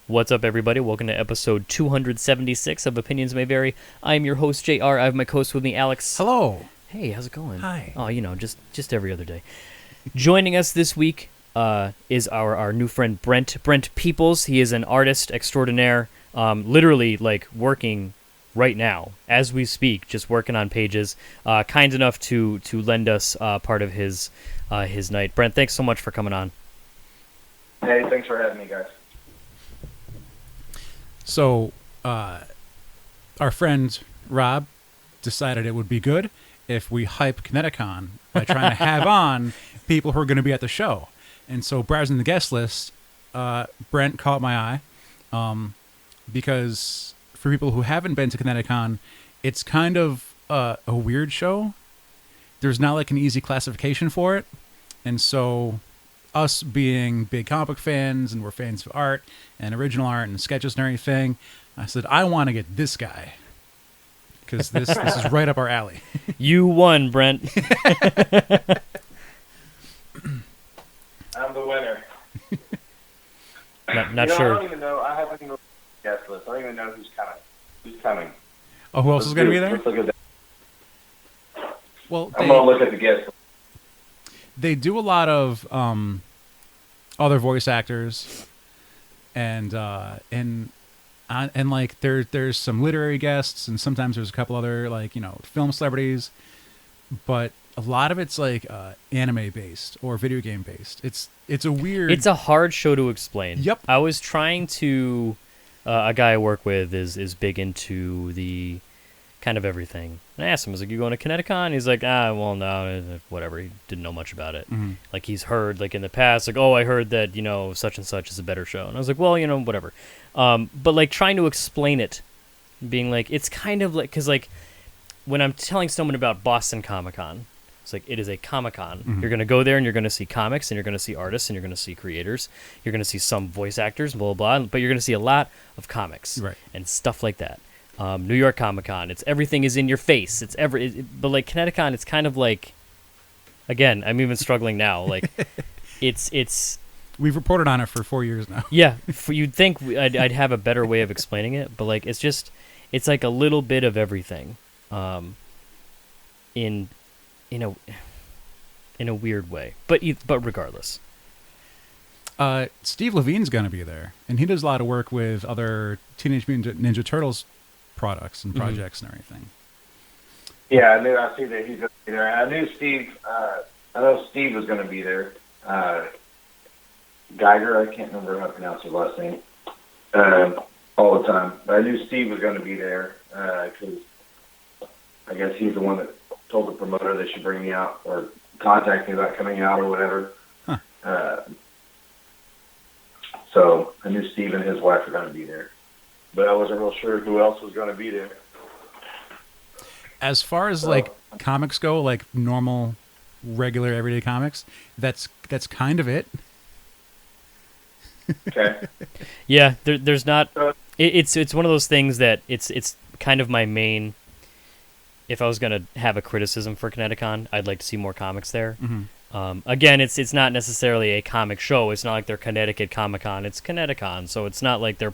What's up, everybody? Welcome to episode 276 of Opinions May Vary. I'm your host, JR. I have my co-host with me, Alex. Hello. Hey, how's it going? Hi. Oh, just every other day. Joining us this week is our new friend, Brent Peeples. He is an artist extraordinaire, literally, working right now, as we speak, just working on pages. Kind enough to lend us part of his night. Brent, thanks so much for coming on. Hey, thanks for having me, guys. So, our friend Rob decided it would be good if we hype ConnectiCon by trying to have on people who are going to be at the show. And so, browsing the guest list, Brent caught my eye because for people who haven't been to ConnectiCon, it's kind of a weird show. There's not like an easy classification for it. And so, us being big comic book fans, and we're fans of art and original art and sketches and everything, I said, I want to get this guy because this is right up our alley. You won, Brent. I'm the winner. Not sure. I don't even know. I haven't even looked at the guest list. I don't even know who's coming. Oh, who else is going to be there? Let's look at that. Well, I'm going to look at the guest list. they do a lot of other voice actors, and like there's some literary guests, and sometimes there's a couple other film celebrities, but a lot of it's like anime based or video game based. It's a weird. It's a hard show to explain. Yep. I was trying to. A guy I work with is big into the kind of everything. And I asked him, I was like, you going to ConnectiCon? He's like, well, no, whatever. He didn't know much about it. Mm-hmm. Like, he's heard, like, in the past, like, oh, I heard that, such and such is a better show. And I was like, well, whatever. But, like, trying to explain it, being like, it's kind of like, because, like, when I'm telling someone about Boston Comic-Con, it's like, it is a Comic-Con. Mm-hmm. You're going to go there and you're going to see comics and you're going to see artists and you're going to see creators. You're going to see some voice actors, blah, blah, blah. But you're going to see a lot of comics and stuff like that. New York Comic-Con, everything is in your face. But like ConnectiCon, it's kind of like, again, I'm even struggling now. Like, it's. We've reported on it for 4 years now. Yeah, you'd think I'd have a better way of explaining it, but like it's like a little bit of everything, in a weird way. But regardless. Steve Levine's going to be there, and he does a lot of work with other Teenage Mutant Ninja Turtles products and projects and everything. Yeah, I see that he's going to be there. I knew Steve. I know Steve was going to be there. Geiger, I can't remember how to pronounce his last name. All the time, but I knew Steve was going to be there because I guess he's the one that told the promoter they should bring me out or contact me about coming out or whatever. Huh. So I knew Steve and his wife were going to be there, but I wasn't real sure who else was going to be there. As far as like comics go, like normal, regular, everyday comics, that's kind of it. Okay. Yeah, there's not. It's one of those things that it's kind of my main. If I was gonna have a criticism for ConnectiCon, I'd like to see more comics there. Mm-hmm. Again, it's not necessarily a comic show. It's not like they're Connecticut Comic-Con. It's ConnectiCon, so it's not like they're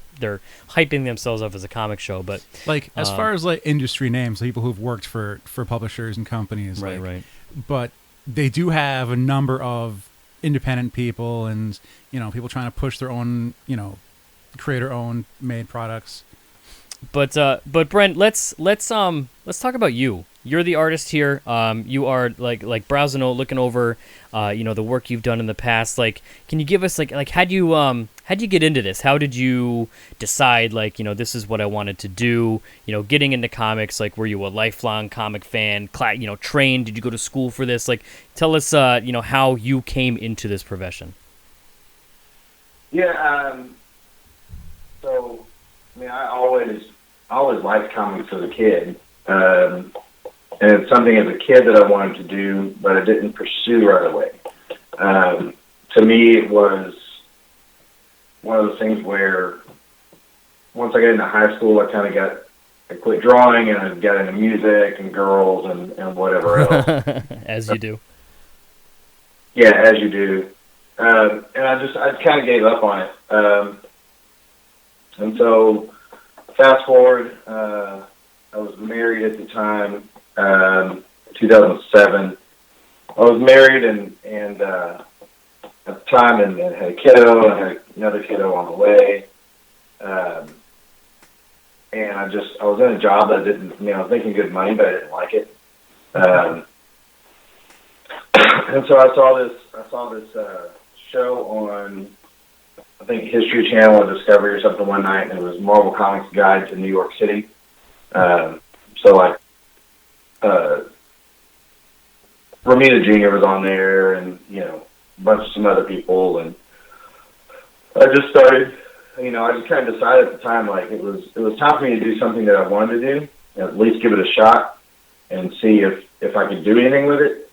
hyping themselves up as a comic show. But like as far as like industry names, people who've worked for publishers and companies, right. But they do have a number of independent people and people trying to push their own creator-owned made products. But Brent, let's talk about you. You're the artist here. You are like browsing, looking over, the work you've done in the past. Like, can you give us like how'd you get into this? How did you decide this is what I wanted to do? Getting into comics. Like, were you a lifelong comic fan? Trained? Did you go to school for this? Like, tell us how you came into this profession. Yeah. So, I mean, I always liked comics as a kid. And it's something as a kid that I wanted to do, but I didn't pursue right away. To me, it was one of those things where once I got into high school, I quit drawing and I got into music and girls and whatever else. As you do. Yeah, as you do. And I kind of gave up on it. And so, fast forward, I was married at the time, 2007. I was married and at the time and had a kiddo, and I had another kiddo on the way. And I was in a job that I didn't, I was making good money, but I didn't like it. And so I saw this show on, I think, History Channel or Discovery or something one night, and it was Marvel Comics Guide to New York City. Romita Jr. was on there, and a bunch of some other people, and I just started. I just kind of decided at the time, like it was time for me to do something that I wanted to do, and at least give it a shot, and see if I could do anything with it.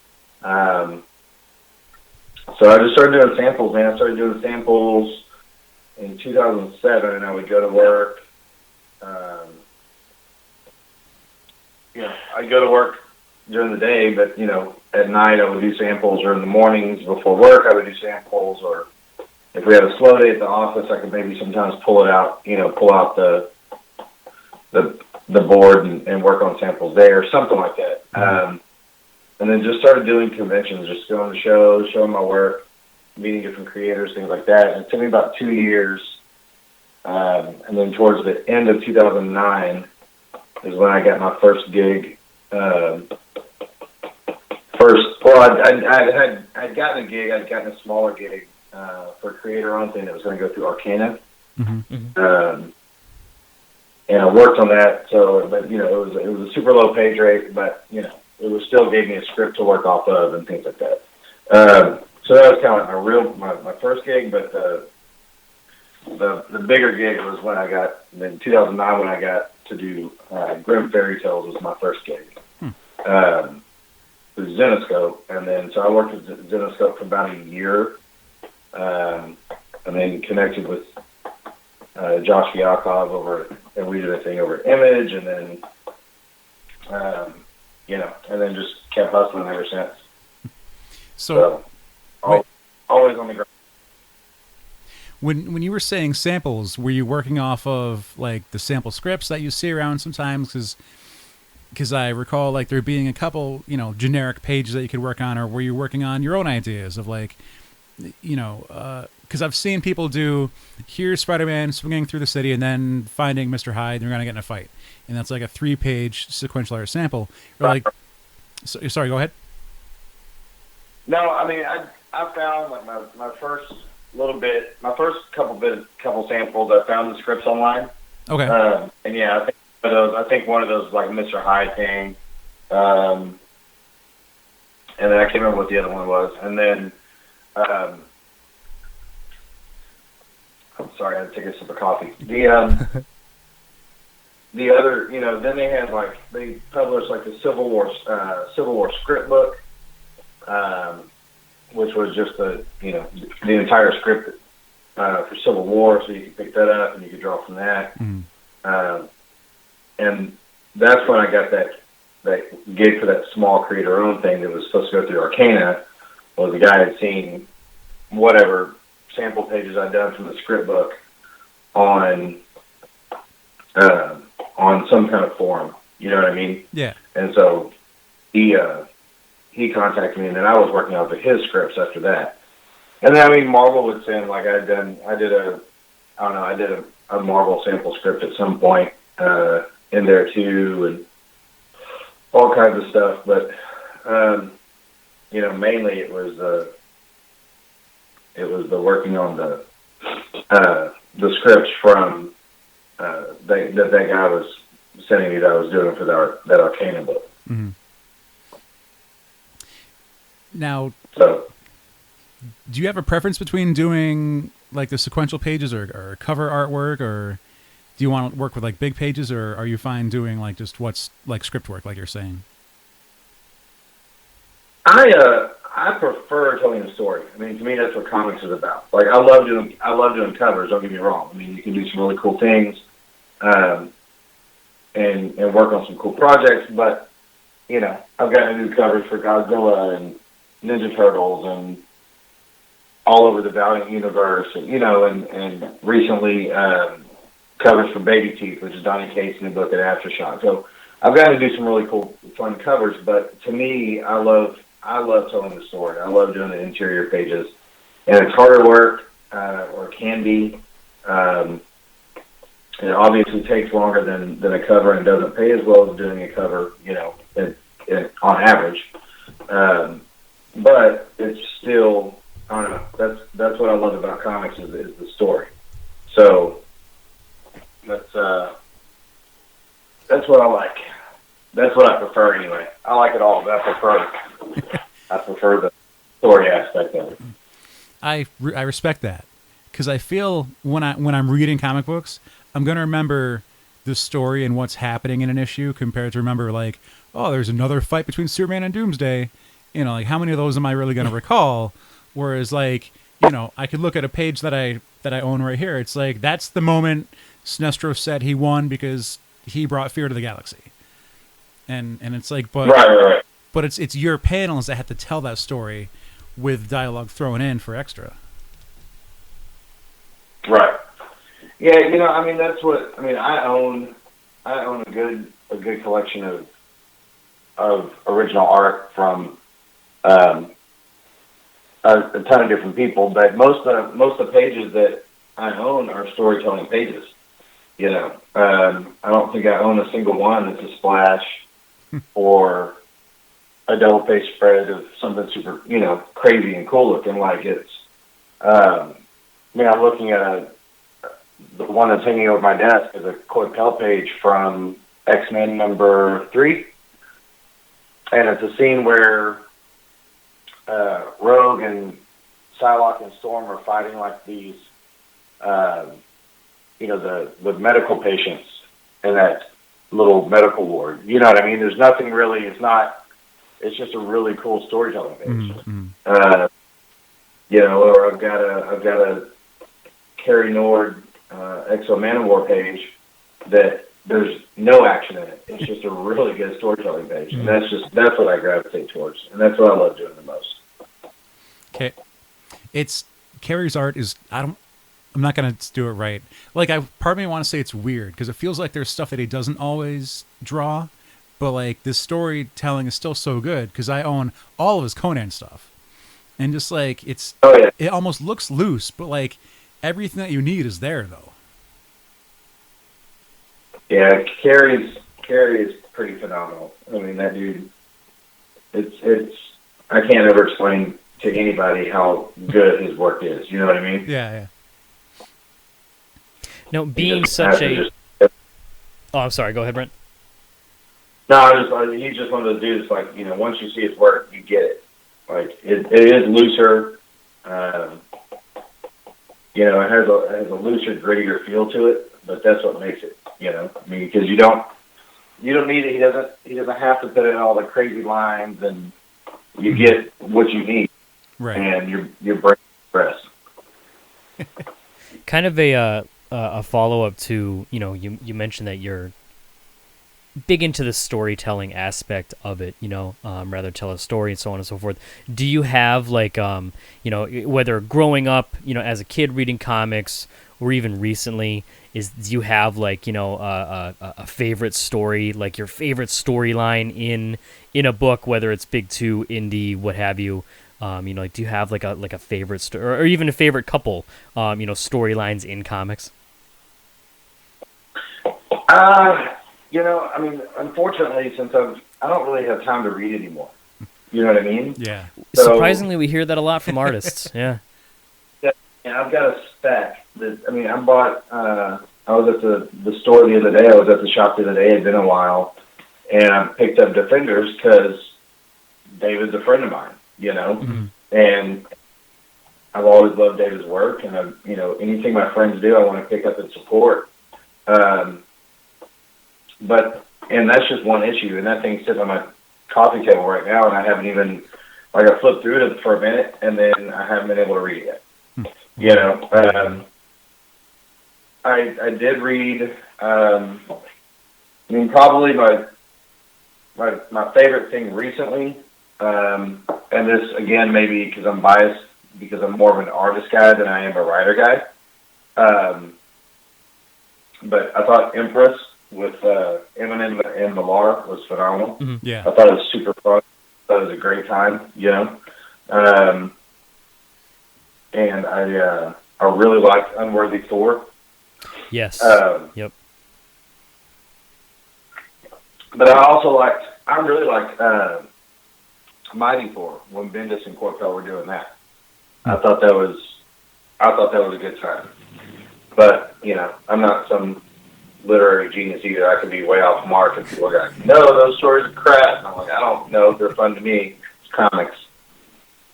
So I just started doing samples, man. I started doing samples in 2007, and I would go to work. I'd go to work during the day, but at night I would do samples, or in the mornings before work I would do samples, or if we had a slow day at the office, I could maybe sometimes pull out the board and work on samples there, something like that. And then just started doing conventions, just going to shows, showing my work, meeting different creators, things like that. And it took me about 2 years. And then towards the end of 2009 is when I got my first gig. I'd gotten a gig. I'd gotten a smaller gig for a creator-owned thing that was going to go through Arcana. And I worked on that. So, but it was a super low page rate, but it was still gave me a script to work off of and things like that. So that was kind of my first gig, but the bigger gig was when I got in 2009 when I got to do Grim Fairy Tales was my first gig. With Zenoscope, and then so I worked with Zenoscope for about a year, and then connected with Josh Fialkov and we did a thing over at Image, and then and then just kept hustling ever since. So always on the ground. When you were saying samples, were you working off of like the sample scripts that you see around sometimes? Because I recall like there being a couple, generic pages that you could work on, or were you working on your own ideas of like, because I've seen people do, here's Spider-Man swinging through the city and then finding Mr. Hyde, they're going to get in a fight. And that's like a 3-page sequential art sample. Or like, sorry, go ahead. No, I mean, I found like my first couple samples, I found the scripts online. Okay. And yeah, I think one of those like Mr. Hyde thing. And then I can't remember what the other one was. And then, I'm sorry, I had to take a sip of coffee. The other, then they published like the Civil War script book, which was just the entire script for Civil War, so you could pick that up and you could draw from that. And that's when I got that gig for that small creator-owned thing that was supposed to go through Arcana. Was the guy had seen whatever sample pages I'd done from the script book on some kind of forum. You know what I mean? Yeah. And so he contacted me, and then I was working off of his scripts after that. And then, I mean, Marvel would send, like, I did a Marvel sample script at some point in there too, and all kinds of stuff. But, mainly it was the working on the scripts from that guy was sending me that I was doing for that Arcana book. Mm-hmm. Now, so, do you have a preference between doing like the sequential pages or cover artwork, or do you want to work with like big pages, or are you fine doing like just what's like script work, like you're saying? I prefer telling a story. I mean, to me, that's what comics is about. Like, I love doing covers. Don't get me wrong. I mean, you can do some really cool things, and work on some cool projects. But I've gotten to do covers for Godzilla and Ninja Turtles and all over the Valiant universe, and recently covers for Baby Teeth, which is Donnie Cates' new book at Aftershock. So I've got to do some really cool, fun covers. But to me, I love telling the story. I love doing the interior pages, and it's harder work, or it can be. It obviously takes longer than a cover, and doesn't pay as well as doing a cover, on average. But it's still, I don't know. That's what I love about comics is the story. So that's what I like. That's what I prefer anyway. I like it all, but I prefer the story aspect of it. I respect that, because I feel when I'm reading comic books, I'm gonna remember the story and what's happening in an issue compared to remember like, oh, there's another fight between Superman and Doomsday. Like how many of those am I really gonna recall? Whereas like, I could look at a page that I own right here. It's like that's the moment Sinestro said he won because he brought fear to the galaxy. And it's like, but right. But it's your panels that have to tell that story with dialogue thrown in for extra. Right. Yeah, that's what I own a good collection of original art from a ton of different people, but most of the pages that I own are storytelling pages. I don't think I own a single one that's a splash or a double page spread of something super, crazy and cool looking. Like it's, I'm looking at the one that's hanging over my desk is a Coipel page from X-Men number 3. And it's a scene where Rogue and Psylocke and Storm are fighting like these, the medical patients in that little medical ward. You know what I mean? There's nothing really, it's just a really cool storytelling page. Mm-hmm. Or I've got a Carrie Nord Exo Manowar page that there's no action in it. It's just a really good storytelling page, and that's what I gravitate towards, and that's what I love doing the most. Okay, it's Carrie's art is I'm not gonna do it right. Like part of me want to say it's weird because it feels like there's stuff that he doesn't always draw, but like this storytelling is still so good because I own all of his Conan stuff, and just like it almost looks loose, but like everything that you need is there though. Yeah, Carrie is pretty phenomenal. I mean, that dude, it's I can't ever explain to anybody how good his work is. You know what I mean? Yeah. No, being such a... Oh, I'm sorry. Go ahead, Brent. No, he's just one of those dudes, like, once you see his work, you get it. Like, it is looser. It has a looser, grittier feel to it, but that's what makes it, because you don't need it. He doesn't have to put in all the crazy lines, and you get what you need. Right. And your brain rest. Kind of a follow-up to, you mentioned that you're big into the storytelling aspect of it, rather tell a story and so on and so forth. Do you have like, whether growing up, as a kid reading comics or even recently, do you have like, a favorite story, like your favorite storyline in a book, whether it's big two, indie, what have you? Like, do you have like a favorite story or even a favorite couple, storylines in comics? Unfortunately, since I don't really have time to read anymore. You know what I mean? Yeah. So, surprisingly, we hear that a lot from artists. Yeah. Yeah, and I've got a spec that I bought. I was at the store the other day. I was at the shop the other day. It'd been a while, and I picked up Defenders because David's a friend of mine. Mm-hmm. And I've always loved David's work, and anything my friends do, I want to pick up and support. And that's just one issue, and that thing's sitting on my coffee table right now, and I haven't even, I flipped through it for a minute, and then I haven't been able to read it yet. I did read, probably my favorite thing recently, and this, again, maybe because I'm biased, because I'm more of an artist guy than I am a writer guy. but I thought Empress with Eminem and Millar was phenomenal. Yeah. I thought it was super fun. I thought it was a great time, you know. And I really liked Unworthy Thor. Yes. Yep. But I really liked Mighty Thor when Bendis and Corpel were doing that. I thought that was a good time. But, you know, I'm not some literary genius either. I could be way off mark and people are like, no, those stories are crap. And I'm like, I don't know. They're fun to me. It's comics.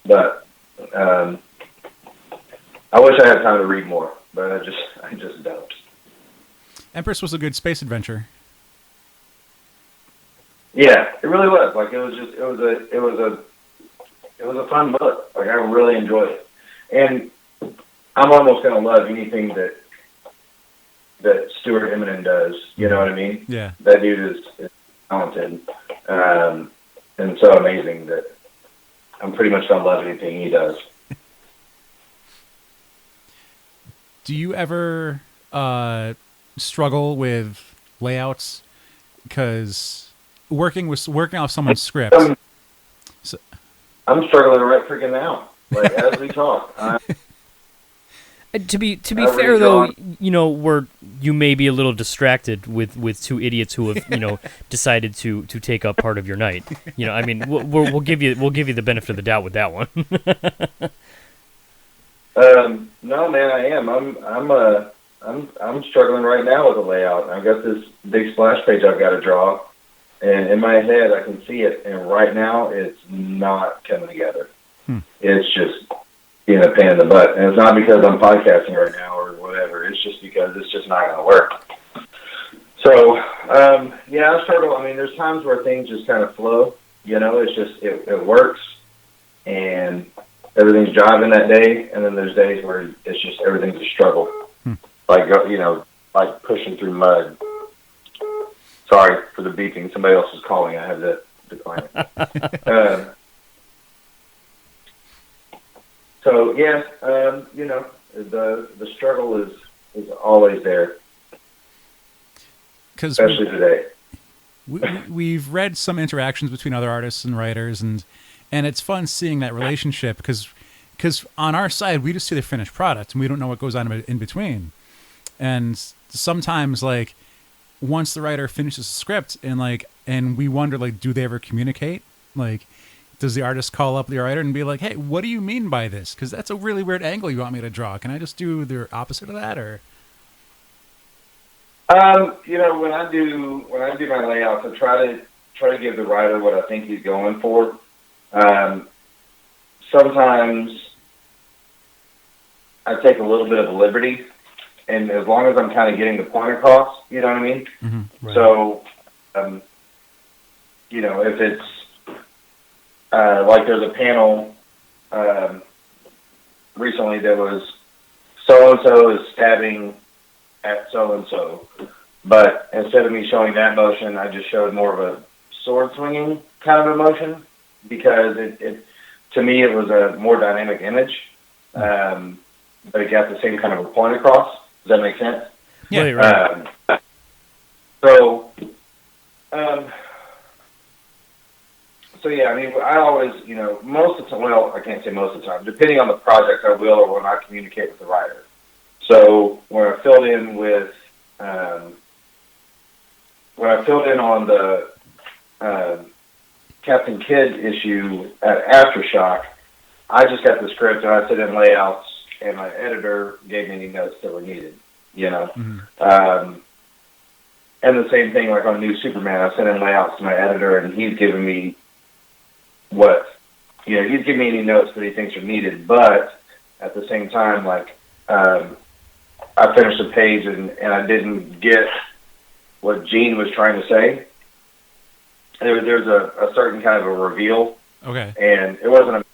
But I wish I had time to read more, but I just don't. Empress was a good space adventure. Yeah, it really was. Like it was a fun book. Like I really enjoyed it. And I'm almost gonna love anything that Stuart Eminem does. You know what I mean? Yeah. That dude is talented, and so amazing that I'm pretty much gonna love anything he does. Do you ever struggle with layouts? Because working off someone's script. I'm struggling right freaking now. Like as we talk. To be fair though, you know, you may be a little distracted with two idiots who have, you know, decided to take up part of your night. You know, I mean, we'll give you the benefit of the doubt with that one. No, man, I am. I'm struggling right now with a layout. I've got this big splash page I've got to draw, and in my head I can see it, and right now it's not coming together. It's just being a pain in the butt, and it's not because I'm podcasting right now or whatever. It's just because it's just not going to work. So, yeah, I struggle. I mean, there's times where things just kind of flow. You know, it's just it works, and everything's jiving that day, and then there's days where it's just everything's a struggle. Like, you know, like pushing through mud. Sorry for the beeping. Somebody else is calling. I have to decline it. So, yeah, you know, the struggle is always there, especially today. We've read some interactions between other artists and writers, and it's fun seeing that relationship because on our side, we just see the finished product, and we don't know what goes on in between. And sometimes, like, once the writer finishes the script, and we wonder, like, do they ever communicate? Like, does the artist call up the writer and be like, hey, what do you mean by this? Because that's a really weird angle you want me to draw. Can I just do the opposite of that, or? You know, when I do my layouts, I try to give the writer what I think he's going for. Sometimes I take a little bit of a liberty, and as long as I'm kind of getting the point across, you know what I mean? Mm-hmm, right. So, you know, if it's like there's a panel recently that was so-and-so is stabbing at so-and-so, but instead of me showing that motion, I just showed more of a sword swinging kind of emotion because it to me, it was a more dynamic image, but it got the same kind of a point across. Does that make sense? Yeah. Right. So yeah, I mean, I always, you know, most of the time, well, I can't say most of the time, depending on the project, I will or will not communicate with the writer. So when I filled in on the Captain Kidd issue at Aftershock, I just got the script and I set in layouts, and my editor gave me any notes that were needed, you know. Mm-hmm. And the same thing, like on New Superman, I sent in layouts to my editor, and he's giving me he's giving me any notes that he thinks are needed. But at the same time, like, I finished a page and I didn't get what Gene was trying to say. There's a certain kind of a reveal. Okay. And it wasn't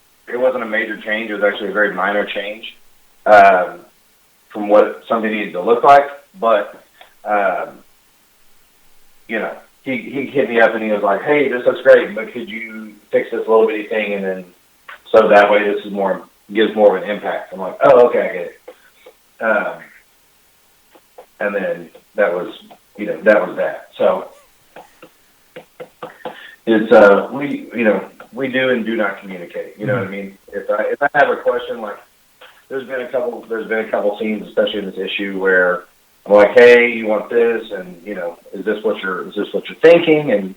a major change. It was actually a very minor change from what something needed to look like. But you know, he hit me up and he was like, "Hey, this looks great, but could you fix this little bitty thing and then so that way this is gives more of an impact?" I'm like, "Oh, okay, I get it." and then that was that. So it's we do and do not communicate. You know what I mean? If I have a question, like there's been a couple scenes, especially in this issue, where I'm like, hey, you want this, and is this what you're thinking? And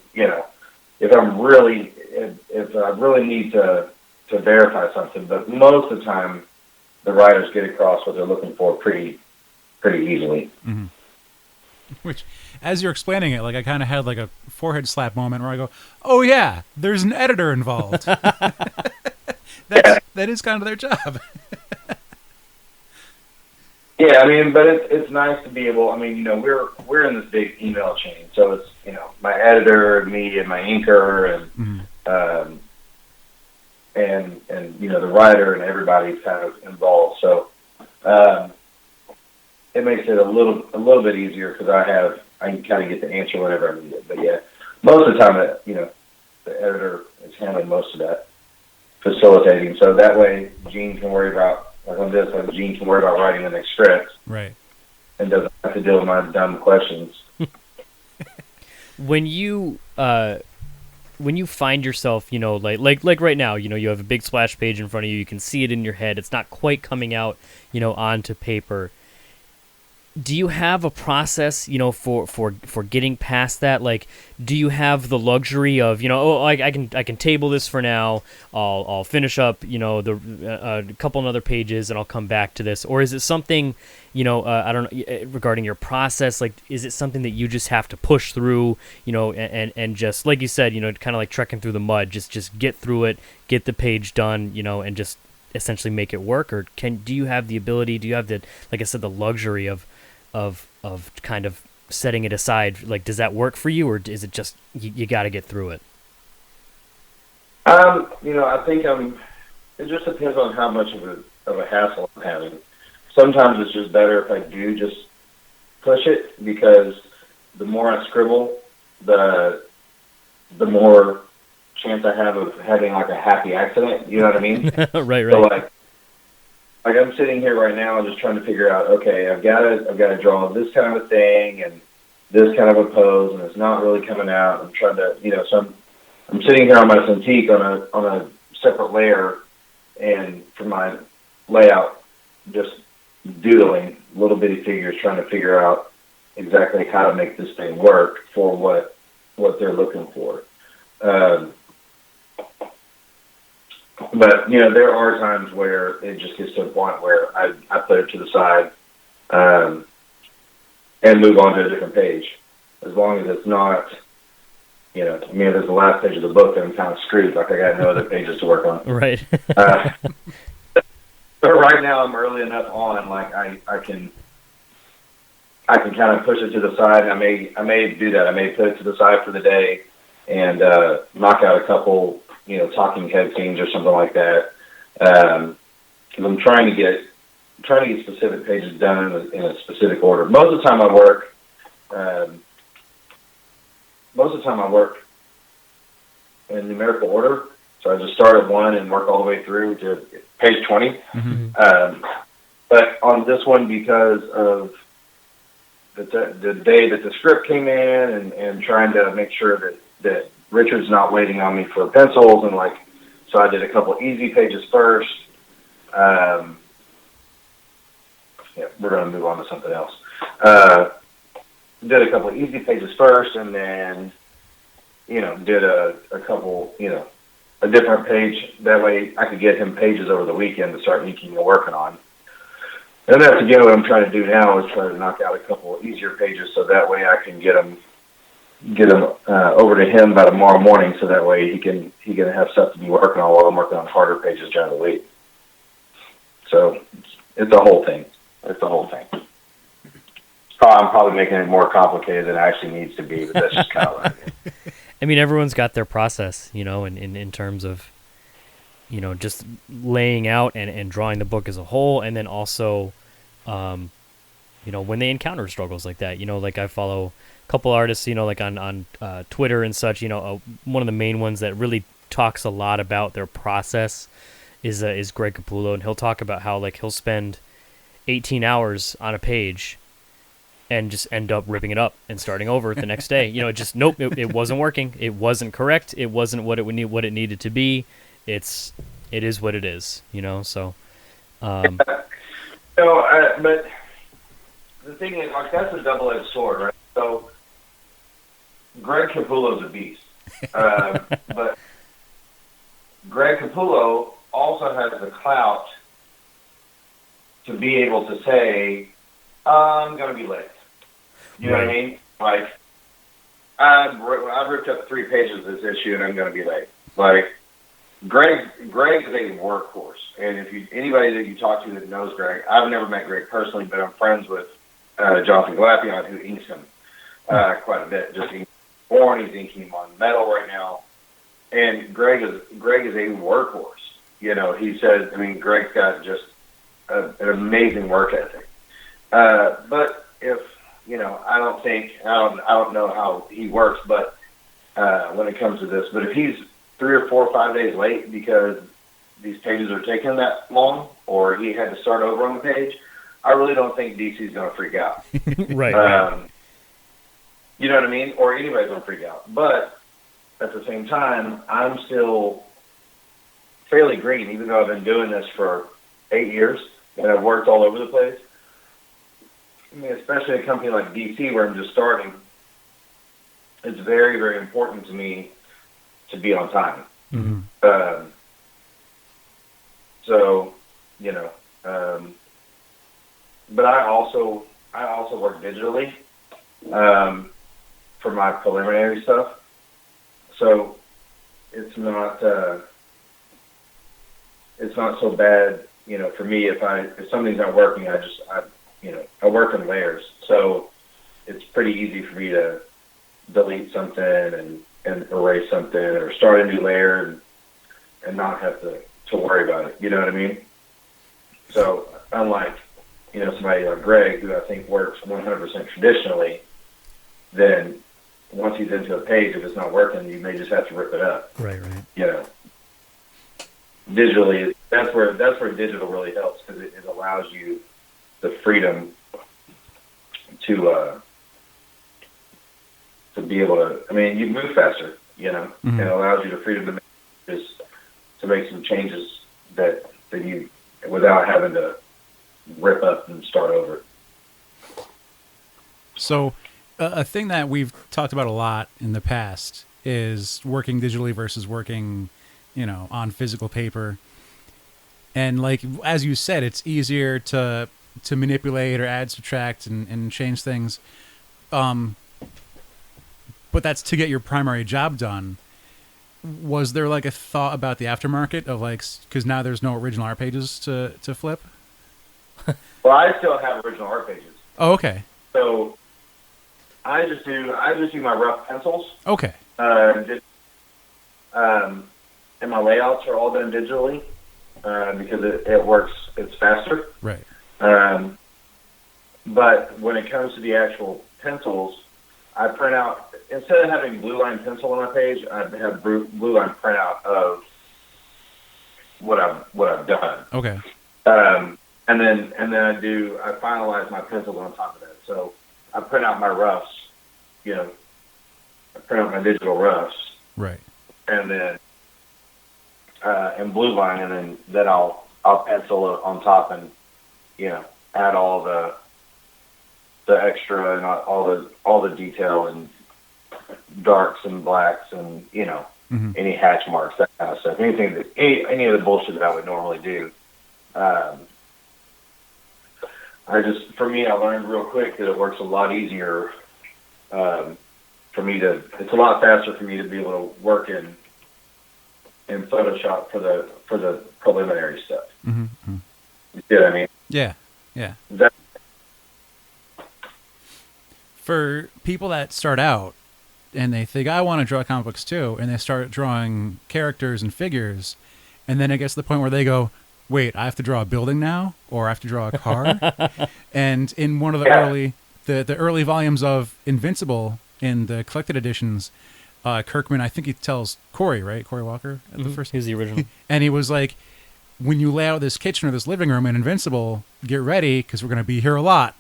if I really need to verify something, but most of the time the writers get across what they're looking for pretty easily. Mm-hmm. Which, as you're explaining it, like I kind of had like a forehead slap moment where I go, "Oh yeah, there's an editor involved." That is kind of their job. Yeah, I mean, but it's nice to be able. I mean, we're in this big email chain, so it's my editor, me, and my inker, and the writer and everybody's kind of involved. So it makes it a little bit easier because I can kind of get the answer whenever I need it. But yeah, most of the time, the editor is handling most of that facilitating. So that way, Gene can worry about. Like on this, Gene can worry about writing the next script, right? And doesn't have to deal with my dumb questions. When you find yourself, like right now, you have a big splash page in front of you. You can see it in your head. It's not quite coming out, onto paper. Do you have a process, for getting past that? Like, do you have the luxury of, I can table this for now. I'll finish up, a couple other pages, and I'll come back to this. Or is it something, I don't know, regarding your process? Like, is it something that you just have to push through, and just like you said, kind of like trekking through the mud, just get through it, get the page done, and just essentially make it work? Or do you have the ability? Do you have the, like I said, the luxury of kind of setting it aside? Like, does that work for you, or is it just you got to get through it? I think it just depends on how much of a hassle I'm having. Sometimes it's just better if I do just push it, because the more I scribble, the more chance I have of having like a happy accident. You know what I mean? Right. So like I'm sitting here right now and just trying to figure out, okay, I've got to draw this kind of a thing and this kind of a pose, and it's not really coming out. I'm trying to, so I'm sitting here on my Cintiq on a separate layer, and for my layout, just doodling little bitty figures, trying to figure out exactly how to make this thing work for what they're looking for. But, there are times where it just gets to a point where I put it to the side and move on to a different page. As long as it's not, there's the last page of the book that I'm kind of screwed. Like I got no other pages to work on. Right. But right now I'm early enough on, like I can kind of push it to the side. I may do that. I may put it to the side for the day and knock out a couple, talking head scenes or something like that. Because I'm trying to get specific pages done in a specific order. Most of the time I work in numerical order. So I just start at 1 and work all the way through to page 20. Mm-hmm. But on this one, because of the day that the script came in and trying to make sure that Richard's not waiting on me for pencils, and so I did a couple easy pages first. We're going to move on to something else. Did a couple of easy pages first, and then, did a couple, a different page. That way I could get him pages over the weekend to start inking and working on. And that's, again, what I'm trying to do now is try to knock out a couple of easier pages so that way I can get them over to him by tomorrow morning, so that way he can have stuff to be working on while I'm working on harder pages during the week. So it's a whole thing. I'm probably making it more complicated than it actually needs to be, but that's just kind of like it. I mean, everyone's got their process, in terms of, just laying out and drawing the book as a whole, and then also, when they encounter struggles like that, like I follow a couple artists, like on Twitter and such, one of the main ones that really talks a lot about their process is Greg Capullo, and he'll talk about how he'll spend 18 hours on a page, and just end up ripping it up and starting over the next day. You know, it wasn't working. It wasn't correct. It wasn't what it needed to be. It is what it is, you know. So But the thing is, like, that's a double-edged sword, right? So Greg Capullo's a beast, but Greg Capullo also has the clout to be able to say, I'm going to be late. You know what I mean? Like, I've ripped up 3 pages of this issue and I'm going to be late. Like, Greg is a workhorse. And if anybody that you talk to that knows Greg, I've never met Greg personally, but I'm friends with Jonathan Galactus, who inks him quite a bit. Just inking Born, he's inking him on metal right now. And Greg is a workhorse. You know, he says, I mean, Greg's got just an amazing work ethic. But if, you know, I don't know how he works, but when it comes to this, but if he's 3 or 4 or 5 days late because these pages are taking that long, or he had to start over on the page, I really don't think DC's going to freak out. Right. You know what I mean? Or anybody's going to freak out. But at the same time, I'm still fairly green, even though I've been doing this for 8 years and I've worked all over the place. I mean, especially a company like DC where I'm just starting, it's very, very important to me to be on time. Mm-hmm. So, you know, but I also work digitally for my preliminary stuff. So it's not so bad, you know, for me if something's not working, I work in layers. So it's pretty easy for me to delete something and erase something or start a new layer and not have to worry about it. You know what I mean? So unlike, you know, somebody like Greg, who I think works 100% traditionally, then once he's into a page, if it's not working, you may just have to rip it up. Right. You know, digitally, that's where digital really helps, because it allows you the freedom to be able to. I mean, you move faster. You know, Mm-hmm. It allows you the freedom to make some changes that you without having to rip up and start over. So a thing that we've talked about a lot in the past is working digitally versus working, you know, on physical paper. And like, as you said, it's easier to manipulate or add, subtract, and change things. But that's to get your primary job done. Was there like a thought about the aftermarket of like, because now there's no original art pages to flip? Well, I still have original art pages. Oh, okay. So I just do my rough pencils. Okay. And my layouts are all done digitally because it works. It's faster. Right. But when it comes to the actual pencils, I print out, instead of having blue line pencil on my page, I have blue line printout of what I've done. Okay. And then I finalize my pencils on top of that. So I print out my roughs, you know, I print out my digital roughs. Right. And then in blue line, and then I'll pencil it on top and, you know, add all the extra and all the detail and darks and blacks and, you know, Mm-hmm. any hatch marks, that kind of stuff. Any of the bullshit that I would normally do. For me, I learned real quick that it works a lot easier it's a lot faster for me to be able to work in Photoshop for the preliminary stuff. Mm-hmm. You see what I mean? Yeah. For people that start out and they think, I want to draw comic books too, and they start drawing characters and figures, and then it gets to the point where they go, wait, I have to draw a building now, or I have to draw a car. And in one of the early volumes of Invincible in the collected editions, Kirkman, I think he tells Corey, right? Corey Walker at the first. He's the original. And he was like, when you lay out this kitchen or this living room in Invincible, get ready because we're going to be here a lot.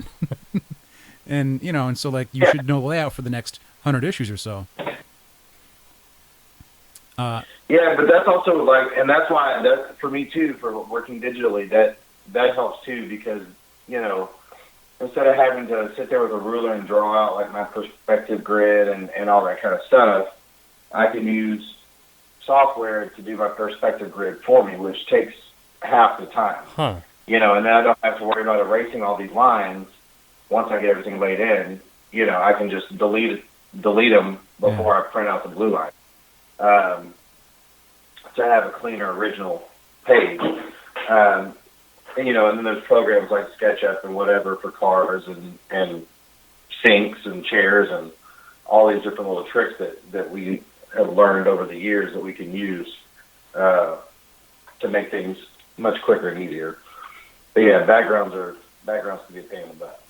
And and so like you should know the layout for the next 100 issues or so. Yeah, but that's also like, and that's why that for me too, for working digitally, that helps too, because instead of having to sit there with a ruler and draw out like my perspective grid and all that kind of stuff, I can use software to do my perspective grid for me, which takes half the time. Huh. And then I don't have to worry about erasing all these lines. Once I get everything laid in, I can just delete them before I print out the blue line. To have a cleaner original page. And then there's programs like SketchUp and whatever for cars and sinks and chairs and all these different little tricks that we have learned over the years that we can use to make things much quicker and easier. But yeah, backgrounds can be a pain in the butt.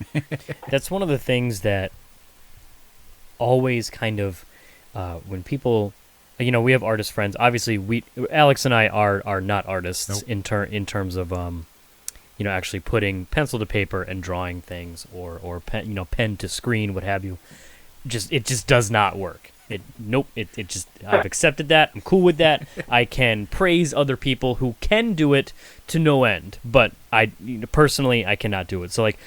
That's one of the things that always kind of when people, we have artist friends. Obviously, Alex and I are not artists. Nope. in terms of actually putting pencil to paper and drawing things or pen to screen, what have you. It just does not work. I've accepted that. I'm cool with that. I can praise other people who can do it to no end, but personally I cannot do it. So like,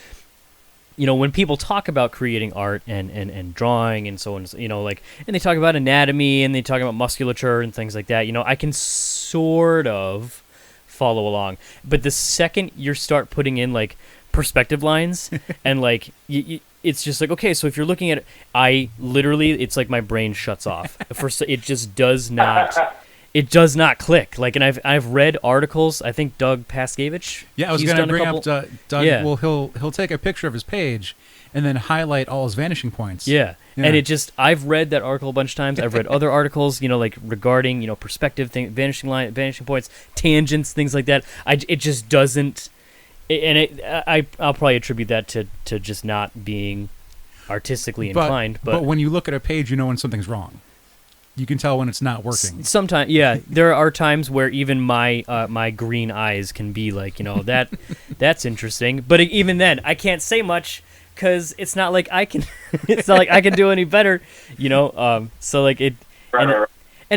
when people talk about creating art and drawing and so on, and they talk about anatomy and they talk about musculature and things like that, I can sort of follow along. But the second you start putting in like perspective lines and like it's just like, okay, so if you're looking at it, it's like my brain shuts off. First, it just does not. It does not click. Like, and I've read articles. I think Doug Paskevich. Yeah, I was going to bring up Doug. Yeah. Well, he'll take a picture of his page and then highlight all his vanishing points. Yeah. And I've read that article a bunch of times. I've read other articles, like regarding perspective thing, vanishing points, tangents, things like that. It just doesn't. And I'll probably attribute that to just not being artistically inclined. But when you look at a page, when something's wrong. You can tell when it's not working. Sometimes, yeah. There are times where even my green eyes can be like, that's interesting. But even then, I can't say much because it's not like I can. It's not like I can do any better. So like it. And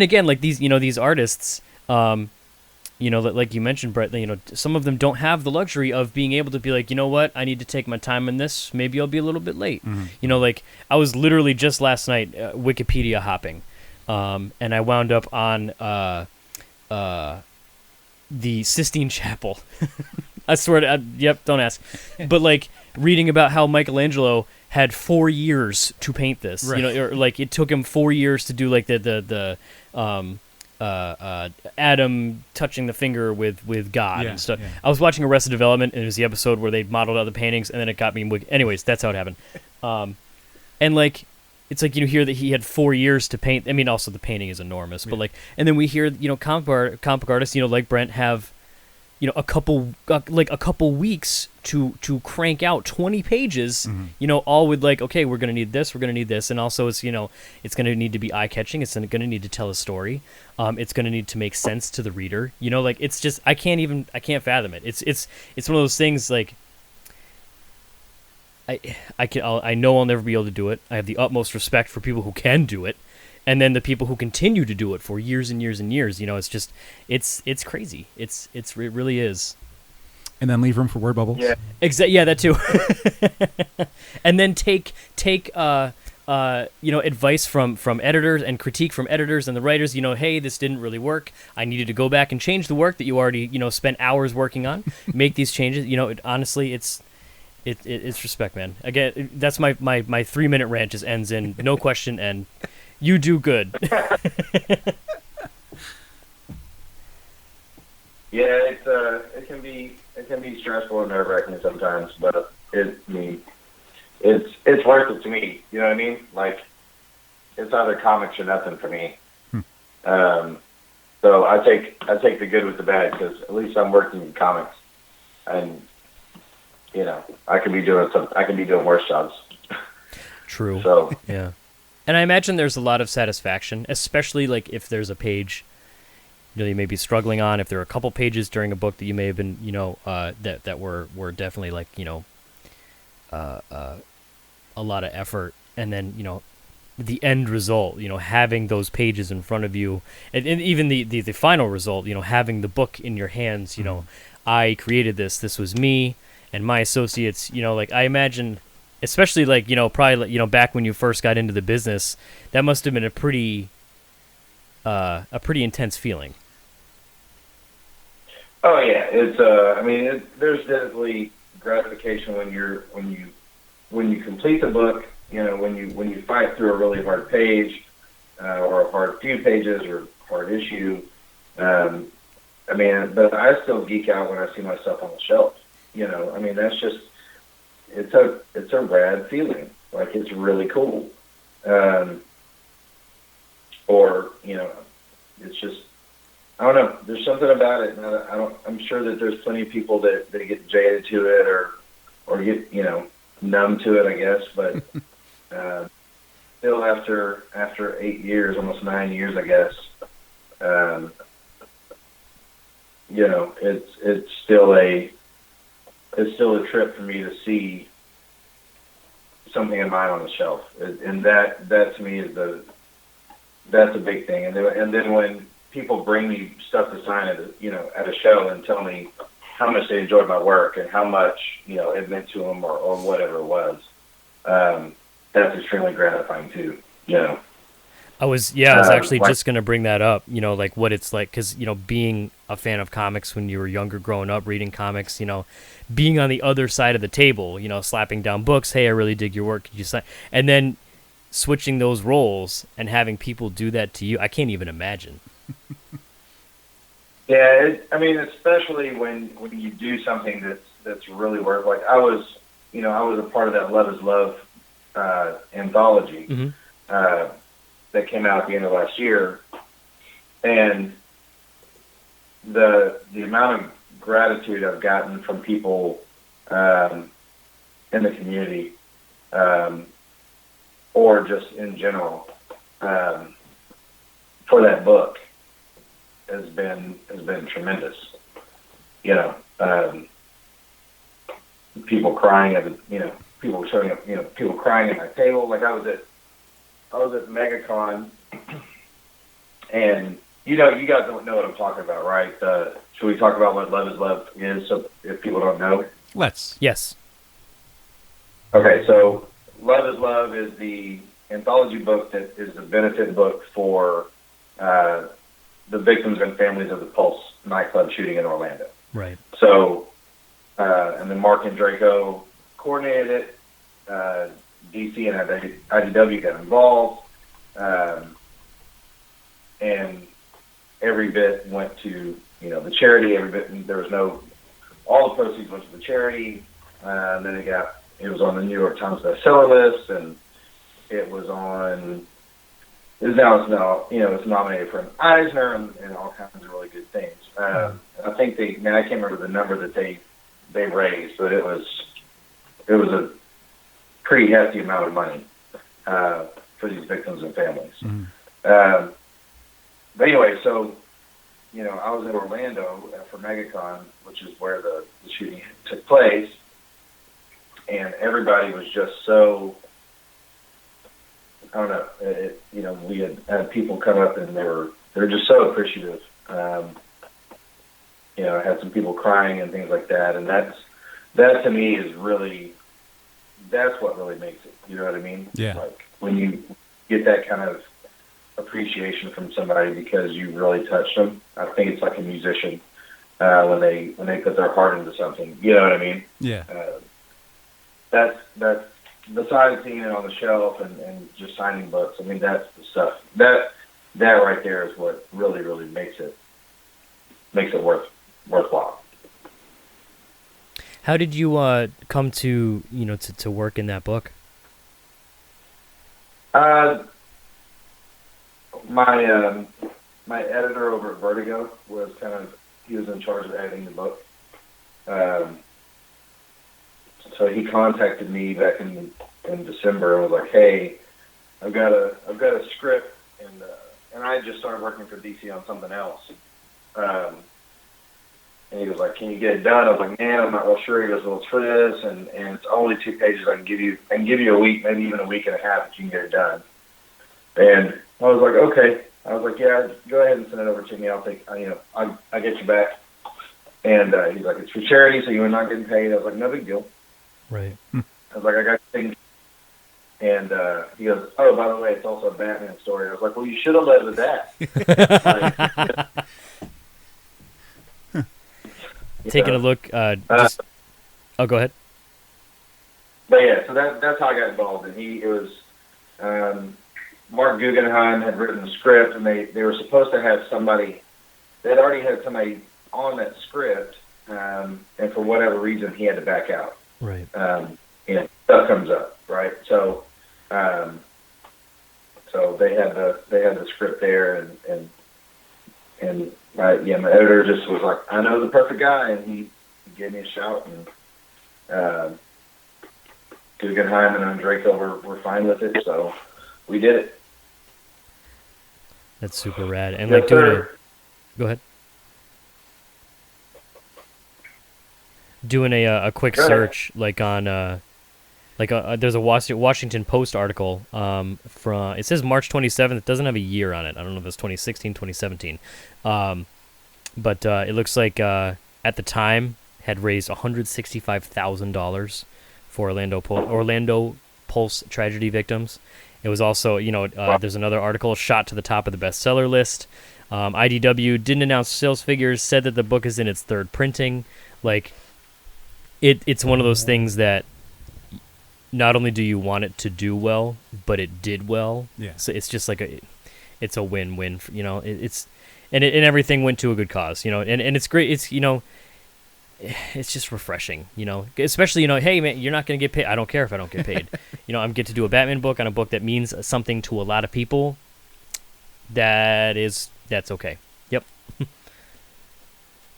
again, like these artists. Like you mentioned, Brett, some of them don't have the luxury of being able to be like, what, I need to take my time in this. Maybe I'll be a little bit late. Mm-hmm. Like I was literally just last night Wikipedia hopping, and I wound up on the Sistine Chapel. I swear to, yep, don't ask. But like reading about how Michelangelo had 4 years to paint this, right. Or like it took him 4 years to do like the Adam touching the finger with God and stuff. Yeah. I was watching Arrested Development, and it was the episode where they modeled out the paintings, and then it got me. Anyways, that's how it happened. And like, it's like hear that he had 4 years to paint. I mean, also the painting is enormous, but like, and then we hear comic book artists, like Brent have, a couple weeks to crank out 20 pages, all with like, okay, we're gonna need this, and also it's it's gonna need to be eye catching, it's gonna need to tell a story, it's gonna need to make sense to the reader, like it's just I can't fathom it. It's one of those things like I know I'll never be able to do it. I have the utmost respect for people who can do it, and then the people who continue to do it for years and years and years. It's just it's crazy. It really is. And then leave room for word bubbles. Yeah. Yeah, that too. And then take advice from editors and critique from editors and the writers. Hey, this didn't really work. I needed to go back and change the work that you already spent hours working on. Make these changes. Honestly, it's respect, man. Again, that's my 3-minute rant just ends in no question and you do good. Yeah, it can be stressful and nerve-wracking sometimes, but it's worth it to me. You know what I mean? Like, it's either comics or nothing for me. So I take the good with the bad, because at least I'm working in comics, and I can be doing worse jobs. True. So yeah, and I imagine there's a lot of satisfaction, especially like if there's a page you may be struggling on, if there are a couple pages during a book that you may have been that were definitely like a lot of effort, and then the end result, having those pages in front of you, and even the final result, having the book in your hands, I created this. This was me and my associates. Like I imagine, especially like probably like, back when you first got into the business, that must have been a pretty intense feeling. Oh yeah, it's I mean, there's definitely gratification when you complete the book. When you fight through a really hard page, or a hard few pages or hard issue. I mean, but I still geek out when I see myself on the shelf. I mean, that's just it's a rad feeling. Like it's really cool. Or it's just I don't know. There's something about it. And I'm sure that there's plenty of people that get jaded to it or get numb to it, I guess. But still, after 8 years, almost 9 years, I guess, it's still a trip for me to see something of mine on the shelf, and that to me is that's a big thing. And then when people bring me stuff to sign at a show and tell me how much they enjoyed my work and how much it meant to them or whatever it was, that's extremely gratifying too. I was actually just going to bring that up, like what it's like, because, being a fan of comics when you were younger, growing up, reading comics, being on the other side of the table, slapping down books, hey, I really dig your work, could you sign? And then switching those roles and having people do that to you, I can't even imagine. Yeah, I mean, especially when you do something that's really worth, like I was a part of that Love is Love anthology. Mm-hmm. That came out at the end of last year, and the amount of gratitude I've gotten from people in the community, or just in general, for that book has been tremendous. People crying people showing up, people crying at my table. Like I was at MegaCon, and you guys don't know what I'm talking about, right? Should we talk about what Love is Love is, so if people don't know? Let's. Yes. Okay, so Love is Love is the anthology book that is the benefit book for the victims and families of the Pulse nightclub shooting in Orlando. Right. So, and then Mark and Draco coordinated it. DC and IDW got involved, and every bit went to the charity. Every bit all the proceeds went to the charity. And then it was on the New York Times bestseller list, and it's nominated for an Eisner and all kinds of really good things. I think I can't remember the number that they raised, but it was a pretty hefty amount of money for these victims and families. Mm. But anyway, so I was in Orlando for MegaCon, which is where the shooting took place, and everybody was just so, I don't know, we had people come up and they're just so appreciative. I had some people crying and things like that, and that to me is really, that's what really makes it. You know what I mean? Yeah. Like when you get that kind of appreciation from somebody because you really touched them. I think it's like a musician when they put their heart into something. You know what I mean? Yeah. That's besides seeing it on the shelf and just signing books. I mean, that's the stuff that right there is what really, really makes it worthwhile. How did you come to to work in that book? My editor over at Vertigo he was in charge of editing the book. So he contacted me back in December and was like, "Hey, I've got a script," and I had just started working for DC on something else. And he was like, "Can you get it done?" I was like, "Man, I'm not real sure." He goes, "Well, it's for this, and it's only 2 pages. I can give you a week, maybe even a week and a half if you can get it done." And I was like, "Okay." I was like, "Yeah, go ahead and send it over to me. I'll get you back." And he's like, "It's for charity, so you're not getting paid." I was like, "No big deal." Right. I was like, "I got things." And he goes, "Oh, by the way, it's also a Batman story." I was like, "Well, you should have led with that." Taking a look. Oh, go ahead. But yeah, so that's how I got involved. And it was Mark Guggenheim had written the script, and they were supposed to have somebody. They'd already had somebody on that script, and for whatever reason, he had to back out. Right. Stuff comes up, right? So, so they had the script there, and my editor just was like, "I know the perfect guy," and he gave me a shout, and Guggenheim and Andreyko were fine with it, so we did it. That's super rad. And Yes, go ahead. Doing a quick search, like on there's a Washington Post article from, it says March 27th. It doesn't have a year on it. I don't know if it's 2016, 2017. But it looks like at the time had raised $165,000 for Orlando Pulse tragedy victims. It was also, there's another article shot to the top of the bestseller list. IDW didn't announce sales figures, said that the book is in its 3rd printing. Like, it's one of those things that not only do you want it to do well, but it did well. Yeah. So it's just like it's a win-win. And everything went to a good cause. And it's great. It's it's just refreshing. Especially hey man, you're not gonna get paid. I don't care if I don't get paid. I'm get to do a Batman book on a book that means something to a lot of people. That's okay. Yep.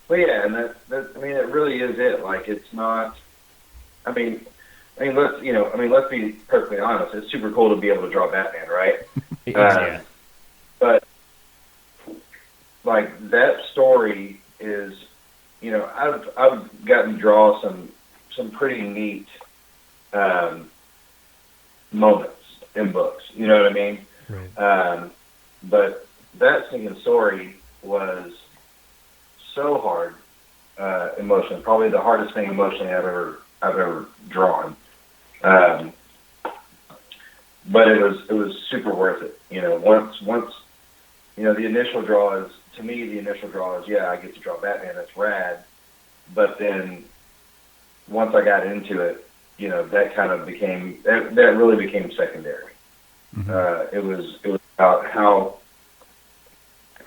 Well, yeah, and that it really is it. Like, it's not. Let's be perfectly honest. It's super cool to be able to draw Batman, right? Yeah. But like, that story is, I've gotten to draw some pretty neat moments in books. You know what I mean? Right. But that single story was so hard emotionally. Probably the hardest thing emotionally I've ever drawn. But it was super worth it. Once the initial draw is, to me, yeah, I get to draw Batman, that's rad. But then once I got into it, that kind of became, that really became secondary. Mm-hmm. It was about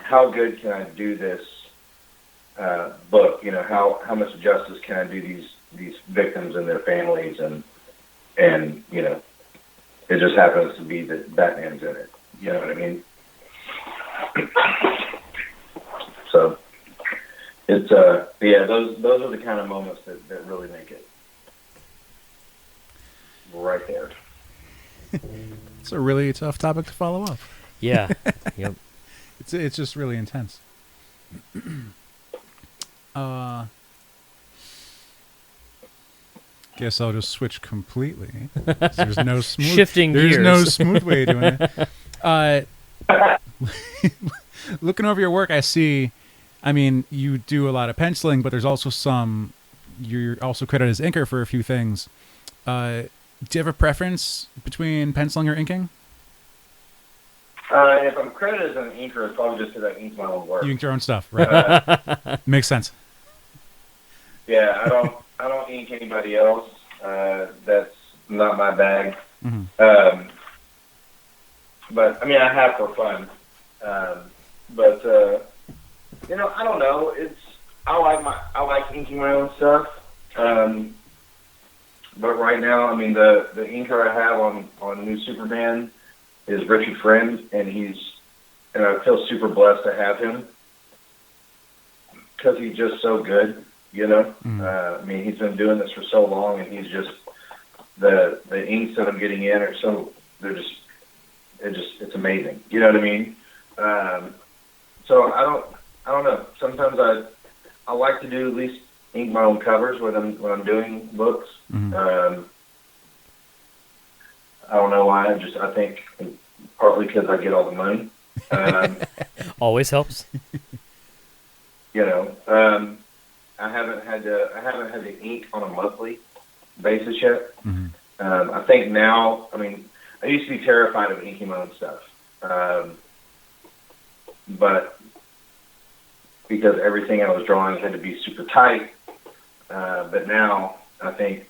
how good can I do this book? How much justice can I do these victims and their families, and it just happens to be that Batman's in it. You know what I mean? So it's those are the kind of moments that really make it right there. It's a really tough topic to follow up. Yeah. Yep. It's just really intense. Guess I'll just switch completely. There's no smooth Shifting There's gears. no smooth way of doing it. Looking over your work, I see. You do a lot of penciling, but there's also you're also credited as inker for a few things. Do you have a preference between penciling or inking? If I'm credited as an inker, it's probably just because I ink my own work. You ink your own stuff, right? Makes sense. Yeah, I don't ink anybody else. That's not my bag. Mm-hmm. But I have for fun. But I don't know. I like inking my own stuff. But right now, the inker I have on New Superman is Richard Friend, and I feel super blessed to have him because he's just so good. Mm-hmm. He's been doing this for so long, and he's just the inks that I'm getting in are so it's amazing. You know what I mean? So I don't know. Sometimes I like to do at least ink my own covers when I'm doing books. Mm-hmm. I don't know why. I think partly because I get all the money. Always helps. You know, I haven't had to ink on a monthly basis yet. Mm-hmm. I think now, I mean, I used to be terrified of inking my own stuff, but because everything I was drawing had to be super tight. But now I think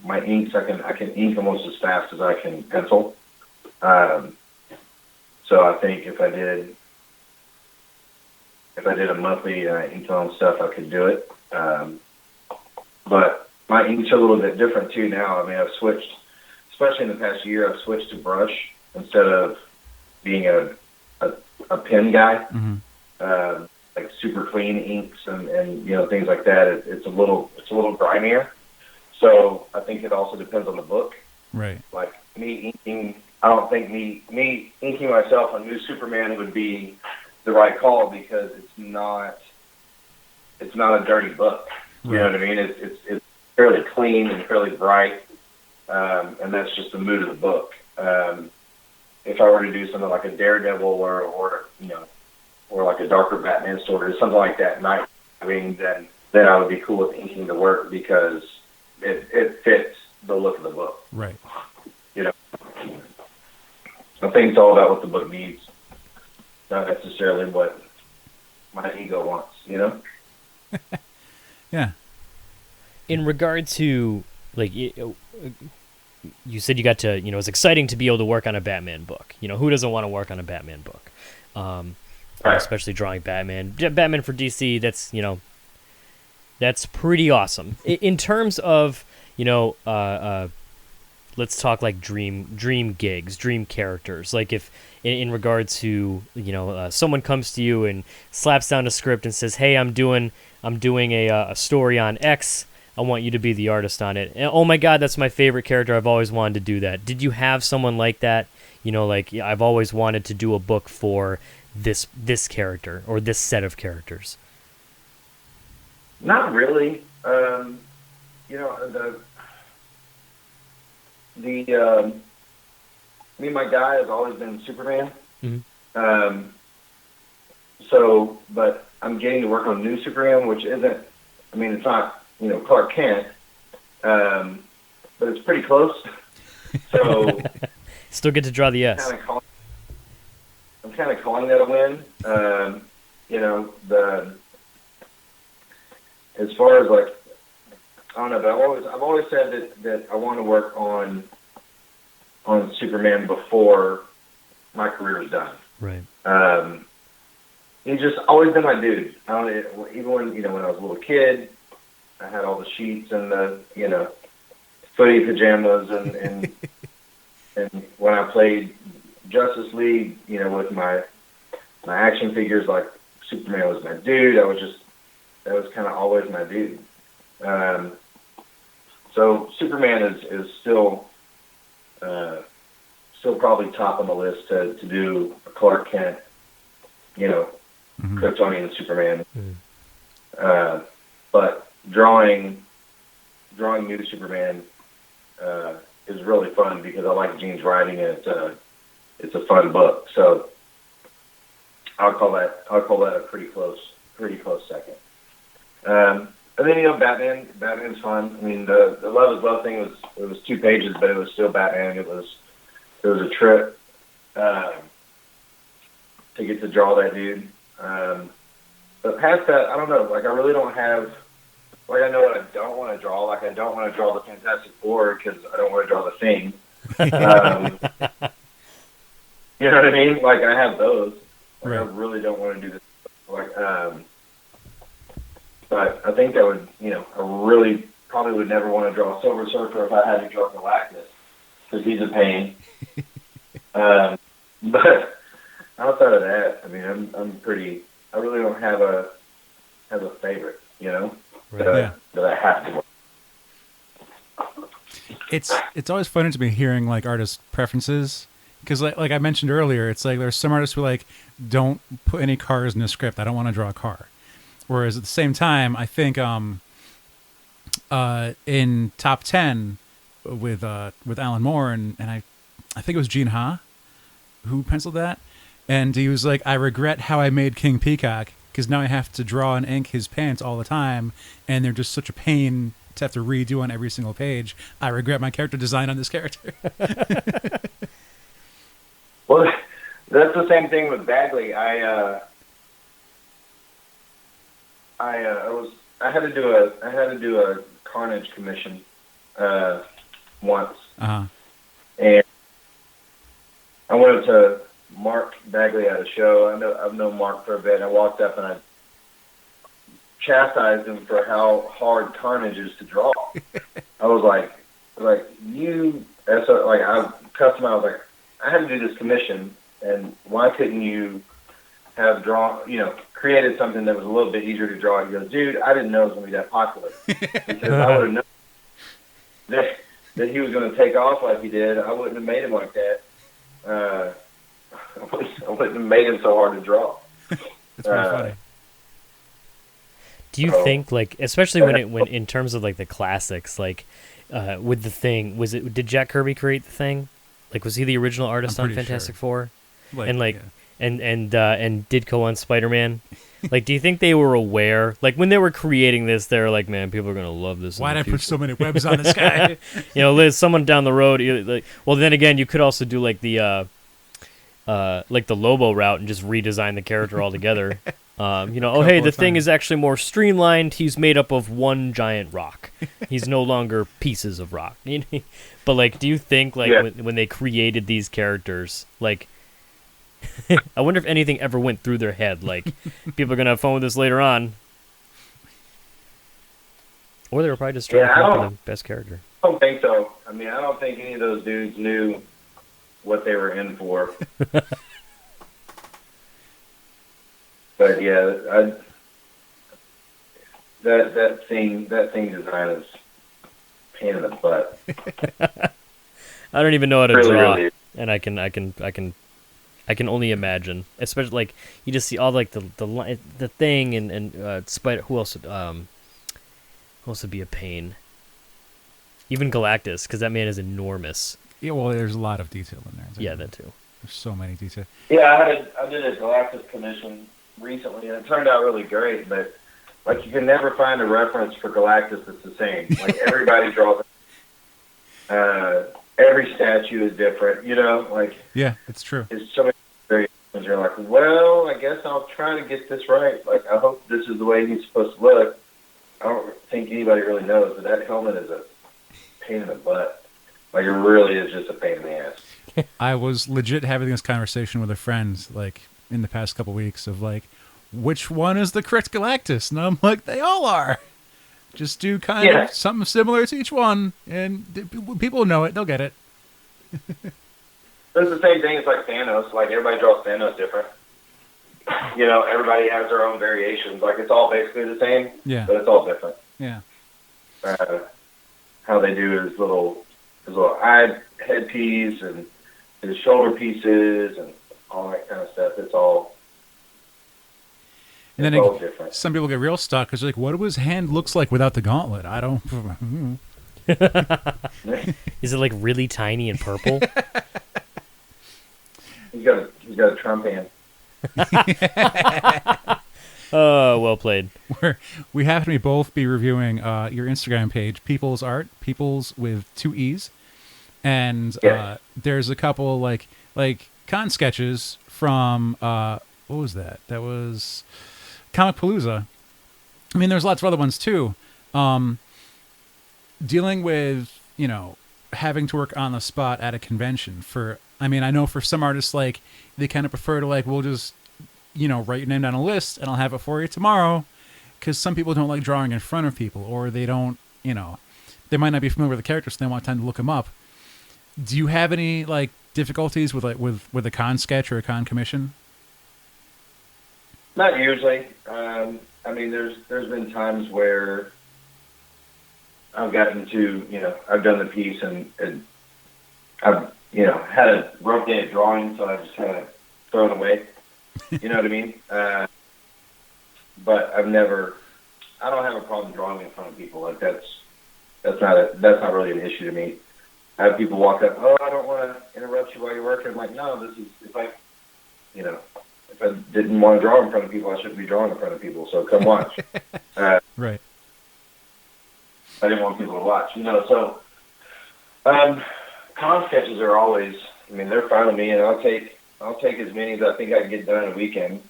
my inks, I can ink almost as fast as I can pencil. So I think if I did a monthly ink on stuff, I could do it. But my inks are a little bit different too now. I mean, I've switched, especially in the past year, I've switched to brush instead of being a pen guy. Mm-hmm. Like super clean inks and things like that. It's a little grimier. So I think it also depends on the book. Right. Like me inking, I don't think me inking myself on New Superman would be the right call because it's not a dirty book. You know what I mean? It's fairly clean and fairly bright, and that's just the mood of the book. If I were to do something like a Daredevil or like a darker Batman story or something like that, Nightwing, then I would be cool with inking the work because it fits the look of the book. Right. I think it's all about what the book needs, not necessarily what my ego wants, Yeah. In regard to, like, you said you got to, it's exciting to be able to work on a Batman book. Who doesn't want to work on a Batman book? Right. Especially drawing Batman for DC. That's pretty awesome. In terms of, let's talk like dream gigs, dream characters. Like if in regard to someone comes to you and slaps down a script and says, "Hey, I'm doing a story on X. I want you to be the artist on it." And, oh my God, that's my favorite character. I've always wanted to do that. Did you have someone like that? Like I've always wanted to do a book for this character or this set of characters. Not really. My guy has always been Superman. Mm-hmm. But I'm getting to work on New Superman, which isn't. I mean, it's not Clark Kent, but it's pretty close. So still get to draw the S. I'm kind of calling that a win. As far as like, I don't know, but I've always said that I want to work on Superman before my career is done. Right. He's just always been my dude. Even when when I was a little kid, I had all the sheets and the footy pajamas and and when I played Justice League, with my action figures, like Superman was my dude. That was kind of always my dude. So Superman is still probably top on the list to do a Clark Kent, Mm-hmm. Kryptonian Superman. Mm. But drawing new Superman is really fun because I like Gene's writing and it's a fun book. So I'll call that a pretty close second. And then Batman's fun. I mean the Love is Love thing was 2 pages, but it was still Batman. It was a trip to get to draw that dude. But past that, I don't know. Like I really don't have. Like I know what I don't want to draw. Like I don't want to draw the Fantastic Four because I don't want to draw the Thing. You know what I mean? Like I have those. Like, right. I really don't want to do this. Like, but I think that would, I really probably would never want to draw a Silver Surfer if I had to draw Galactus because he's a pain. But outside of that, I mean, I'm pretty. I really don't have a favorite, Right. that I have to. It's always funny to me hearing like artist preferences because like I mentioned earlier, it's like there's some artists who like don't put any cars in the script. I don't want to draw a car, Whereas at the same time, I think in top 10 with Alan Moore and I think it was Gene Ha who penciled that, and he was like, I regret how I made King Peacock because now I have to draw and ink his pants all the time, and they're just such a pain to have to redo on every single page. I regret my character design on this character. Well, that's the same thing with Bagley. I had to do a Carnage commission once, and I wanted to Mark Bagley at a show. I've known Mark for a bit. And I walked up and I chastised him for how hard Carnage is to draw. I was like you. So like I cussed him out. I was like, I had to do this commission, and why couldn't you have created something that was a little bit easier to draw? He goes, dude, I didn't know it was going to be that popular. Because I would have known that he was going to take off like he did. I wouldn't have made him like that. I wouldn't have made him so hard to draw. It's pretty funny. Do you think, like, especially when in terms of like the classics, like with the Thing, did Jack Kirby create the Thing? Like, was he the original artist on Fantastic Four? And like, yeah. and Ditko on Spider-Man? Like, do you think they were aware? Like, when they were creating this, they were like, man, people are going to love this. Why did I put so many webs on this guy? Liz, someone down the road, well, then again, you could also do like the Lobo route and just redesign the character altogether. Hey, the Thing is actually more streamlined. He's made up of one giant rock. He's no longer pieces of rock. But, like, do you think, like, when they created these characters, like, I wonder if anything ever went through their head, like, people are going to have fun with this later on. Or they were probably just trying to come up with the best character. I don't think so. I mean, I don't think any of those dudes knew what they were in for. But yeah, that thing design is a pain in the butt. I don't even know how to really, draw, really. And I can only imagine. Especially like you just see all like the Thing and Spider. Who else would be a pain? Even Galactus, because that man is enormous. Yeah, well, there's a lot of detail in there. Yeah, that too. There's so many details. Yeah, I did a Galactus commission recently, and it turned out really great. But like, you can never find a reference for Galactus that's the same. Like, everybody draws it. Every statue is different. Like, yeah, it's true. It's so many variations. You're like, well, I guess I'll try to get this right. Like, I hope this is the way he's supposed to look. I don't think anybody really knows, but that helmet is a pain in the butt. Like, it really is just a pain in the ass. I was legit having this conversation with a friend, like, in the past couple weeks of, like, which one is the correct Galactus? And I'm like, they all are. Just do kind of something similar to each one, and people know it. They'll get it. It's the same thing as, like, Thanos. Like, everybody draws Thanos different. Everybody has their own variations. Like, it's all basically the same, but it's all different. Yeah. How they do his little eye headpiece and his shoulder pieces and all that kind of stuff. It's all different. Some people get real stuck because they're like, what do his hand looks like without the gauntlet? I don't. Is it like really tiny and purple? He's got a Trump hand. Oh, well played. We happen to both be reviewing your Instagram page, Peeples Art, Peeples with 2 E's. And there's a couple like con sketches from what was that? That was Comic Palooza. I mean, there's lots of other ones too. Dealing with having to work on the spot at a convention. I know for some artists, like, they kind of prefer to, like, we'll just write your name down a list and I'll have it for you tomorrow. Because some people don't like drawing in front of people, or they don't they might not be familiar with the characters, so they want time to look them up. Do you have any, like, difficulties with a con sketch or a con commission? Not usually. There's been times where I've gotten to, I've done the piece and I've, had a rough day of drawing, so I just kind of throw it away. You know what I mean? but I don't have a problem drawing in front of people. Like that's not really an issue to me. I have people walk up, oh, I don't want to interrupt you while you're working. I'm like, no, this is, if I didn't want to draw in front of people, I shouldn't be drawing in front of people. So come watch. Right. I didn't want people to watch, So, con sketches are always, they're fine with me, and I'll take as many as I think I can get done in a weekend.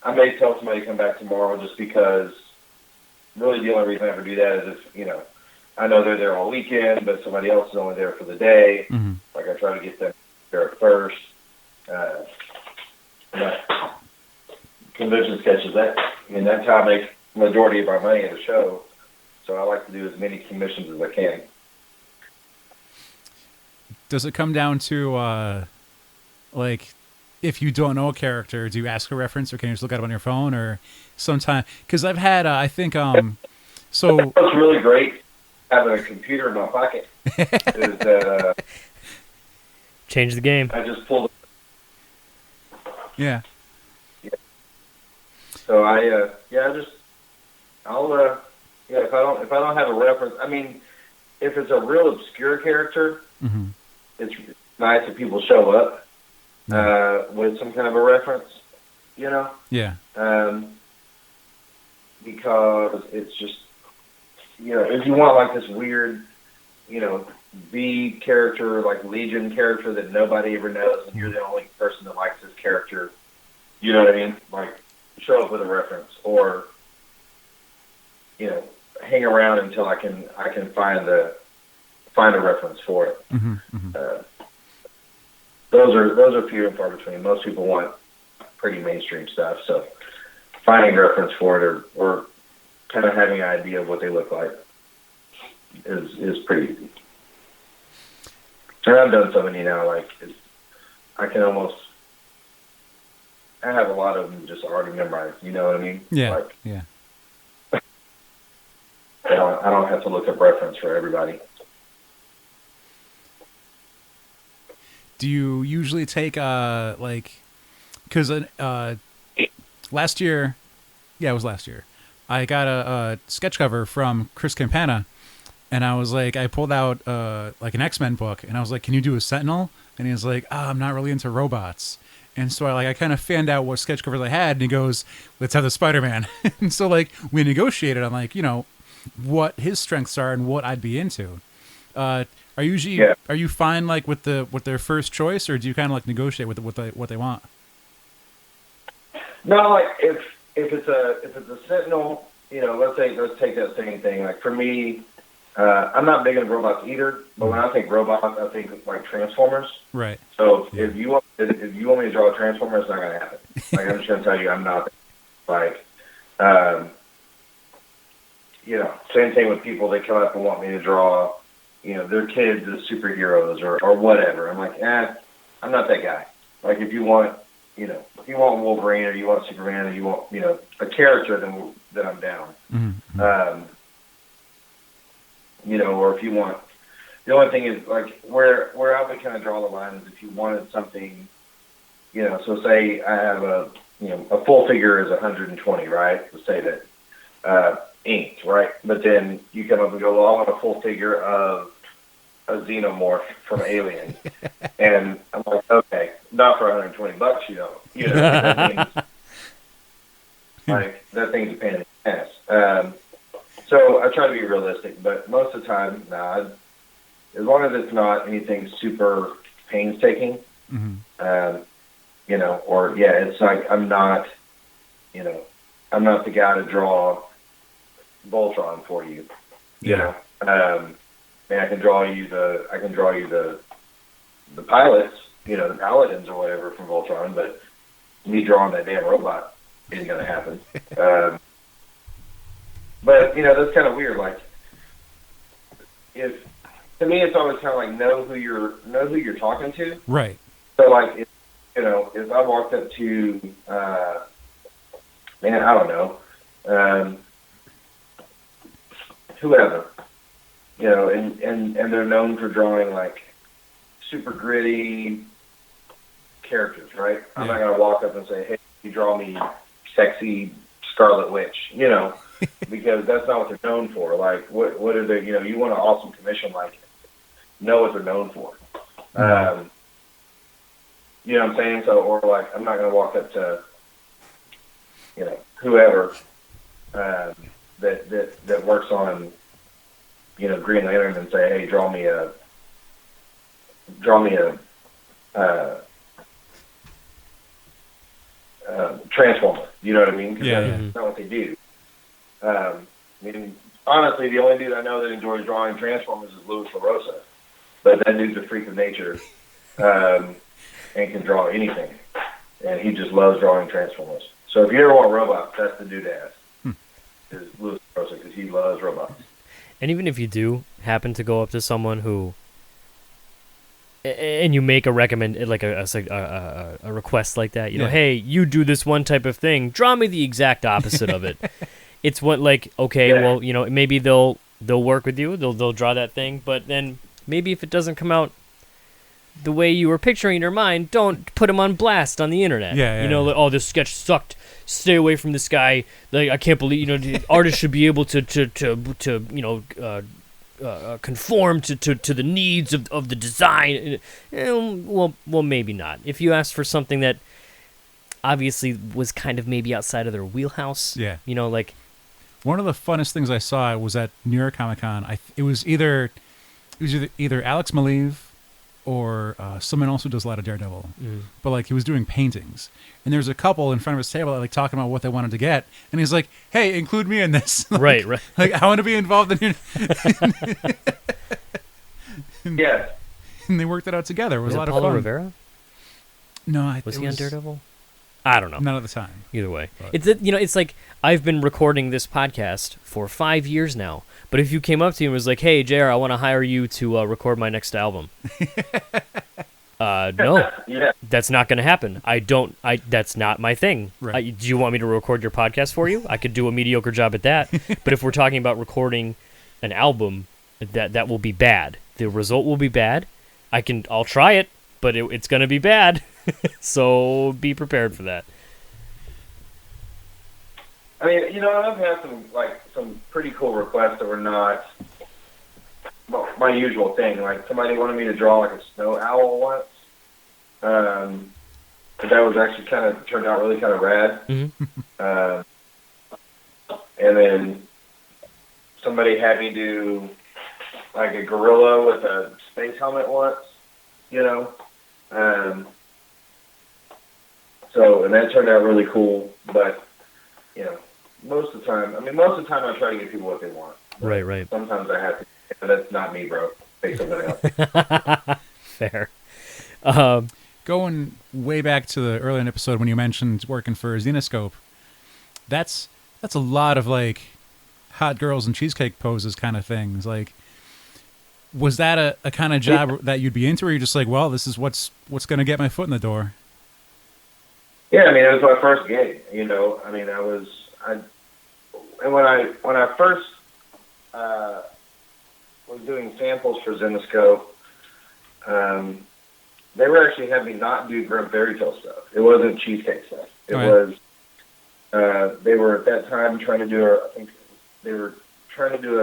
I may tell somebody to come back tomorrow just because. Really, the only reason I ever do that is if I know they're there all weekend, but somebody else is only there for the day. Mm-hmm. Like I try to get them there first. Convention sketches, that's how I make the majority of my money at a show. So I like to do as many commissions as I can. Does it come down to, if you don't know a character, do you ask a reference, or can you just look at it on your phone, or sometimes? Because I've had, I think, so... What's really great, having a computer in my pocket, is that... Change the game. I just pulled... Yeah. So if I don't have a reference, if it's a real obscure character, mm-hmm. it's nice if people show up with some kind of a reference, Yeah. Because it's just, if you want like this weird, B character, like Legion character that nobody ever knows, and you're the only person that likes this character, you know what I mean? Like, show up with a reference, or hang around until I can find a reference for it. Mm-hmm, mm-hmm. Those are few and far between. Most people want pretty mainstream stuff, so finding a reference for it or kind of having an idea of what they look like is pretty easy. And I've done so many now, like I have a lot of them just already memorized. You know what I mean? Yeah. Yeah. I don't have to look up reference for everybody. Do you usually take because last year, it was last year, I got a sketch cover from Chris Campana, and I was like, I pulled out like an X-Men book, and I was like, can you do a Sentinel? And he was like, I'm not really into robots. And so I kind of fanned out what sketch covers I had, and he goes, let's have the Spider-Man. And so we negotiated on what his strengths are and what I'd be into. Are you fine with their first choice, or do you kind of negotiate with what they want? No, like if it's a Sentinel, let's take that same thing. Like for me, I'm not big into robots either, but when I think robots, I think like Transformers. Right. So if you want me to draw a Transformer, it's not going to happen. Like I'm just going to tell you, I'm not same thing with people that come up and want me to draw, their kids as superheroes or whatever. I'm like, I'm not that guy. Like if you want Wolverine, or you want Superman, or you want, a character, then I'm down. Mm-hmm. Or if you want, the only thing is like where I would kind of draw the line is if you wanted something, so say I have a full figure is 120, right? Let's say that, inked, right? But then you come up and go, well, I want a full figure of a xenomorph from Alien. And I'm like, okay, not for $120, that means, like, that thing's a pain in the ass. So I try to be realistic, but most of the time, as long as it's not anything super painstaking, mm-hmm. It's like I'm not the guy to draw Voltron for you. Yeah. I can draw you the pilots, the paladins or whatever from Voltron, but me drawing that damn robot isn't going to happen. But that's kind of weird. Like, to me, it's always kind of like know who you're talking to. Right. So like, if I walked up to, I don't know, whoever, and they're known for drawing like super gritty characters, right? Yeah. I'm not gonna walk up and say, hey, you draw me sexy Scarlet Witch, because that's not what they're known for. Like, what are they, you want an awesome commission, like, know what they're known for. You know what I'm saying? So, or like, I'm not going to walk up to, whoever that works on, Green Lantern and say, hey, draw me a Transformer. You know what I mean? 'Cause that's not what they do. I mean, honestly, the only dude I know that enjoys drawing Transformers is Louis LaRosa. But that dude's a freak of nature and can draw anything. And he just loves drawing Transformers. So if you ever want robots, that's the dude to ask. Is Louis LaRosa, because he loves robots. And even if you do happen to go up to someone who, and you make a request like that, hey, you do this one type of thing, draw me the exact opposite of it. It's what, like, okay, well, maybe they'll work with you, they'll draw that thing, but then maybe if it doesn't come out the way you were picturing in your mind, don't put them on blast on the internet. Like, oh, this sketch sucked. Stay away from this guy. Like, I can't believe, the artist should be able to conform to the needs of the design. Well, maybe not. If you asked for something that obviously was kind of maybe outside of their wheelhouse. Like, one of the funnest things I saw was at New York Comic Con. It was either Alex Maleev or someone else who does a lot of Daredevil. But like, he was doing paintings, and there's a couple in front of his table like talking about what they wanted to get, and he's like, "Hey, include me in this." Right. Like, I want to be involved in your. And they worked it out together. It was a lot of fun. Rivera? No, was he on Daredevil? I don't know. Not at the time. Either way, but. It's like I've been recording this podcast for 5 years now. But if you came up to me and was like, "Hey, JR, I want to hire you to record my next album," no, that's not going to happen. That's not my thing. Right. Do you want me to record your podcast for you? I could do a mediocre job at that. But if we're talking about recording an album, that will be bad. The result will be bad. I'll try it, but it's going to be bad. So be prepared for that. I mean, I've had some pretty cool requests that were not my usual thing. Like, somebody wanted me to draw like a snow owl once. But that was actually turned out really kind of rad. And then somebody had me do like a gorilla with a space helmet once, and that turned out really cool. But, most of the time I try to get people what they want. Right. Sometimes I have to. That's not me, bro. Take something else. Fair. Going way back to the earlier episode when you mentioned working for Zenoscope, that's a lot of like hot girls and cheesecake poses kind of things. Like, was that a kind of job that you'd be into, or you're just like, well, this is what's going to get my foot in the door? Yeah, I mean, it was my first gig. I mean, when I first was doing samples for Zenoscope, they were actually having me not do Grim Fairy Tale stuff. It wasn't cheesecake stuff. It was. They were at that time trying to do a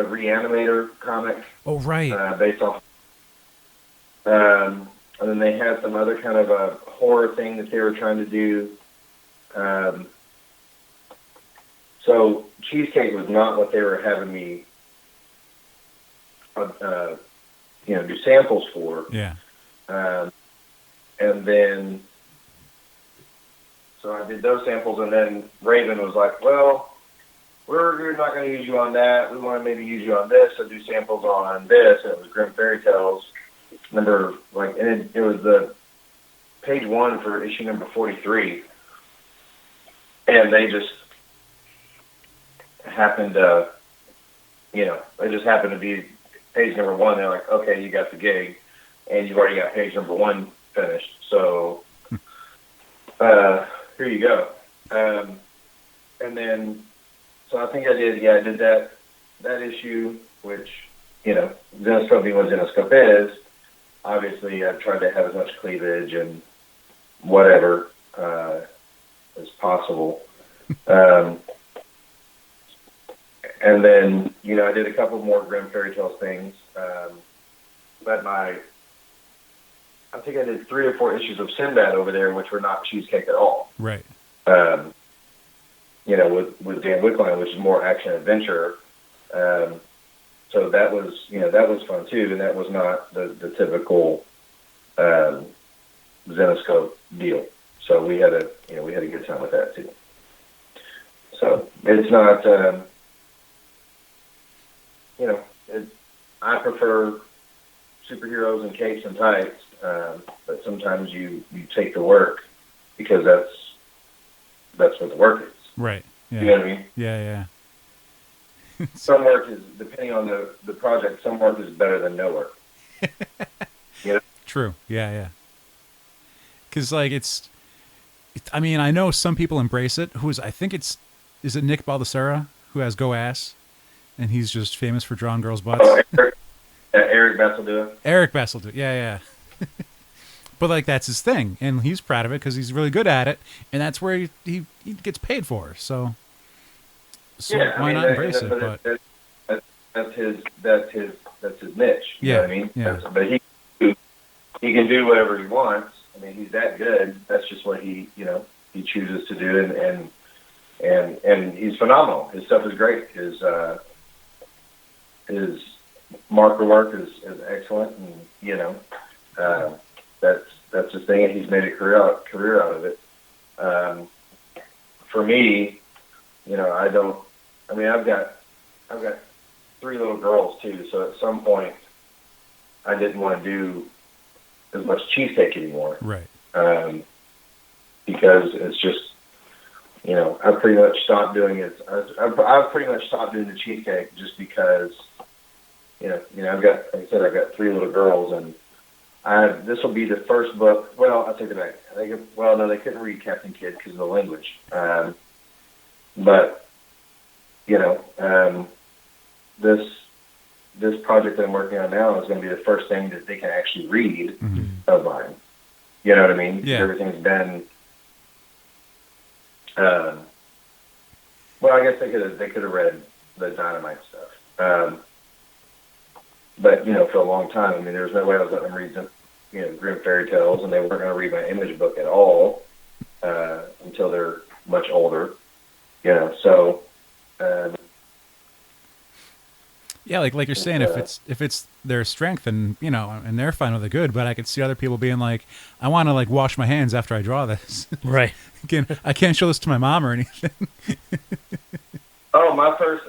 Reanimator comic. Oh, right. Based off. And then they had some other kind of a horror thing that they were trying to do. So cheesecake was not what they were having me, do samples for. Yeah. And then, so I did those samples, and then Raven was like, "Well, we're not going to use you on that. We want to maybe use you on this, so do samples on this." And it was Grim Fairy Tales and it was the page 1 for issue number 43, and they just happened to, be page number 1. They're like, "Okay, you got the gig, and you've already got page number 1 finished, so here you go." And then, so I think I did that issue, which, Zenoscope being what Zenoscope is. Obviously, I've tried to have as much cleavage and whatever as possible. Um, and then, I did a couple more Grimm Fairy Tales things. But I think I did 3 or 4 issues of Sinbad over there, which were not cheesecake at all. Right. With Dan Wickline, which is more action adventure. So that was fun too, and that was not the typical Zenoscope deal. So we had a good time with that too. So it's not, I prefer superheroes and capes and tights, but sometimes you take the work because that's what the work is. Right. Yeah. You know what I mean? Yeah. Some work is, depending on the project, some work is better than no work. True. Yeah. Because I mean, I know some people embrace it. Is it Nick Baldessera who has Go Ass, and he's just famous for drawing girls' butts? Oh, Eric Basildua. Eric Basildua. Yeah. But that's his thing, and he's proud of it because he's really good at it, and that's where he gets paid for. So why not embrace it? But that's his niche. You know what I mean? Yeah. But he can do whatever he wants. I mean, he's that good. That's just what he chooses to do, and he's phenomenal. His stuff is great. His marker work is excellent, and that's his thing, and he's made a career out of it. For me, I've got 3 little girls too, so at some point I didn't want to do as much cheesecake anymore. Right. Because it's just, I've pretty much stopped doing it. I've pretty much stopped doing the cheesecake just because, I've got 3 little girls, and this will be the first book. Well, I'll take it back. No, they couldn't read Captain Kidd because of the language. But this project that I'm working on now is going to be the first thing that they can actually read of mine. You know what I mean? Yeah. Everything's been. Well, I guess they could have read the Dynamite stuff. But for a long time, there was no way I was letting them read Grimm Fairy Tales, and they weren't going to read my image book at all until they're much older. So. Yeah, like you're saying, if it's their strength, and and they're fine with it, good. But I could see other people being like, I want to wash my hands after I draw this. Right. Again, I can't show this to my mom or anything. Oh, my first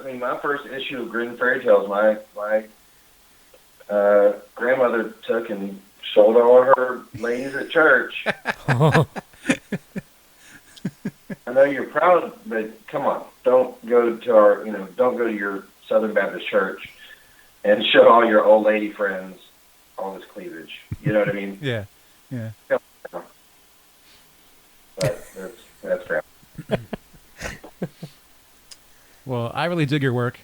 issue of Grimm Fairy Tales, my grandmother took and showed all her ladies at church. I know you're proud, but come on, don't go to your Southern Baptist church and show all your old lady friends all this cleavage. You know what I mean? Yeah. But that's crap. Well, I really dig your work.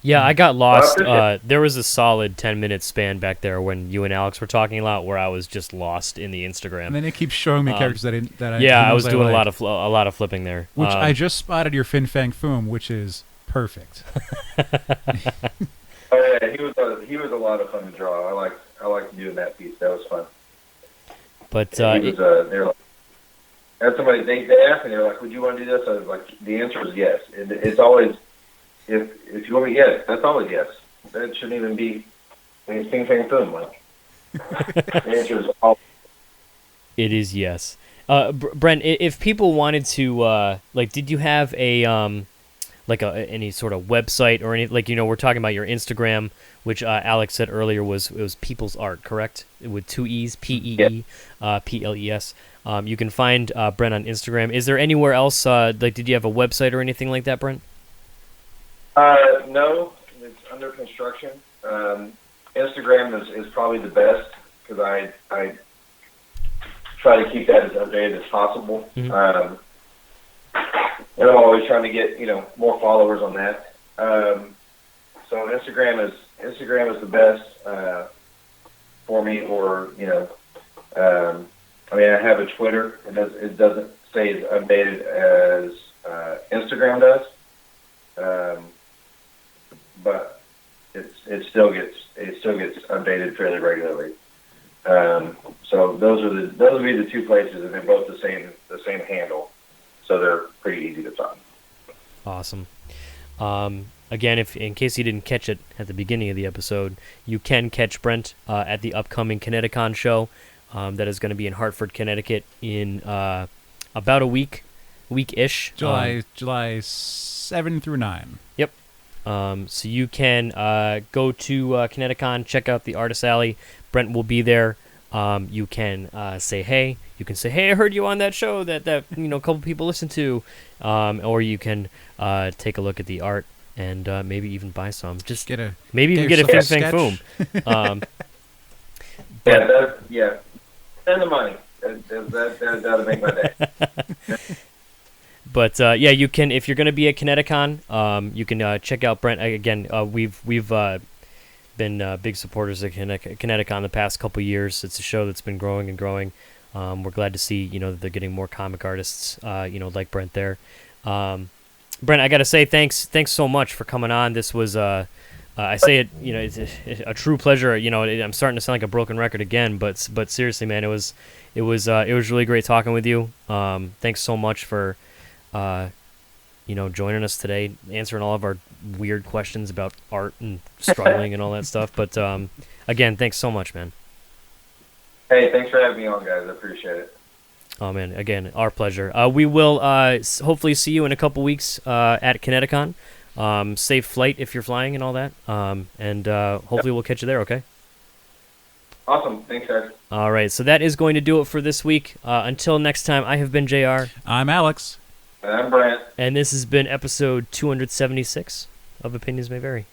Yeah, I got lost. There was a solid 10-minute span back there when you and Alex were talking a lot, where I was just lost in the Instagram. And then it keeps showing me characters that I yeah, I was doing a lot of flipping there. Which I just spotted your Fin Fang Foom, which is perfect. Oh yeah, he was a lot of fun to draw. I liked doing that piece. That was fun. But they're like, that's somebody they asked me. They're like, "Would you want to do this?" I was like, "The answer is yes." It's always if you want me, yes. That's always yes. That shouldn't even be. It's Fin Fang Foom. The answer is always. It is yes. Brent, if people wanted to, did you have a any sort of website or any, we're talking about your Instagram, which Alex said earlier was Peeples Art, correct? With 2 E's, P-E-E, P-L-E-S. You can find Brent on Instagram. Is there anywhere else, did you have a website or anything like that, Brent? No, it's under construction. Instagram is probably the best because I try to keep that as updated as possible. Mm-hmm. And I'm always trying to get more followers on that. So Instagram is the best for me. Or I have a Twitter. It doesn't stay as updated as Instagram does, but it still gets updated fairly regularly. So those would be the two places, and they're both the same handle, so they're pretty easy to find. Awesome. Again, if in case you didn't catch it at the beginning of the episode, you can catch Brent at the upcoming ConnectiCon show that is going to be in Hartford, Connecticut in about a week-ish. July 7 through 9. Yep. So you can go to ConnectiCon, check out the Artist Alley. Brent will be there. You can say hey. You can say, hey, I heard you on that show that a couple people listen to. Or you can take a look at the art and maybe even buy some. Just maybe even get a Fing Fang Foom. Yeah, send the money. That'll make my day. But yeah, you can, if you're going to be at ConnectiCon, you can check out Brent. Again, we've been big supporters of ConnectiCon the past couple years. It's a show that's been growing and growing. We're glad to see that they're getting more comic artists like Brent there. Brent, I got to say thanks so much for coming on. This was I say it, it's a true pleasure. I'm starting to sound like a broken record again, but seriously, man, it was really great talking with you. Thanks so much for joining us today, answering all of our weird questions about art and struggling and all that stuff. But again, thanks so much, man. Hey, thanks for having me on, guys. I appreciate it. Oh, man, again, our pleasure. We will hopefully see you in a couple weeks at ConnectiCon. Safe flight if you're flying and all that. And hopefully we'll catch you there, okay? Awesome. Thanks, guys. All right, so that is going to do it for this week. Until next time, I have been JR. I'm Alex. And I'm Brent. And this has been episode 276 of Opinions May Vary.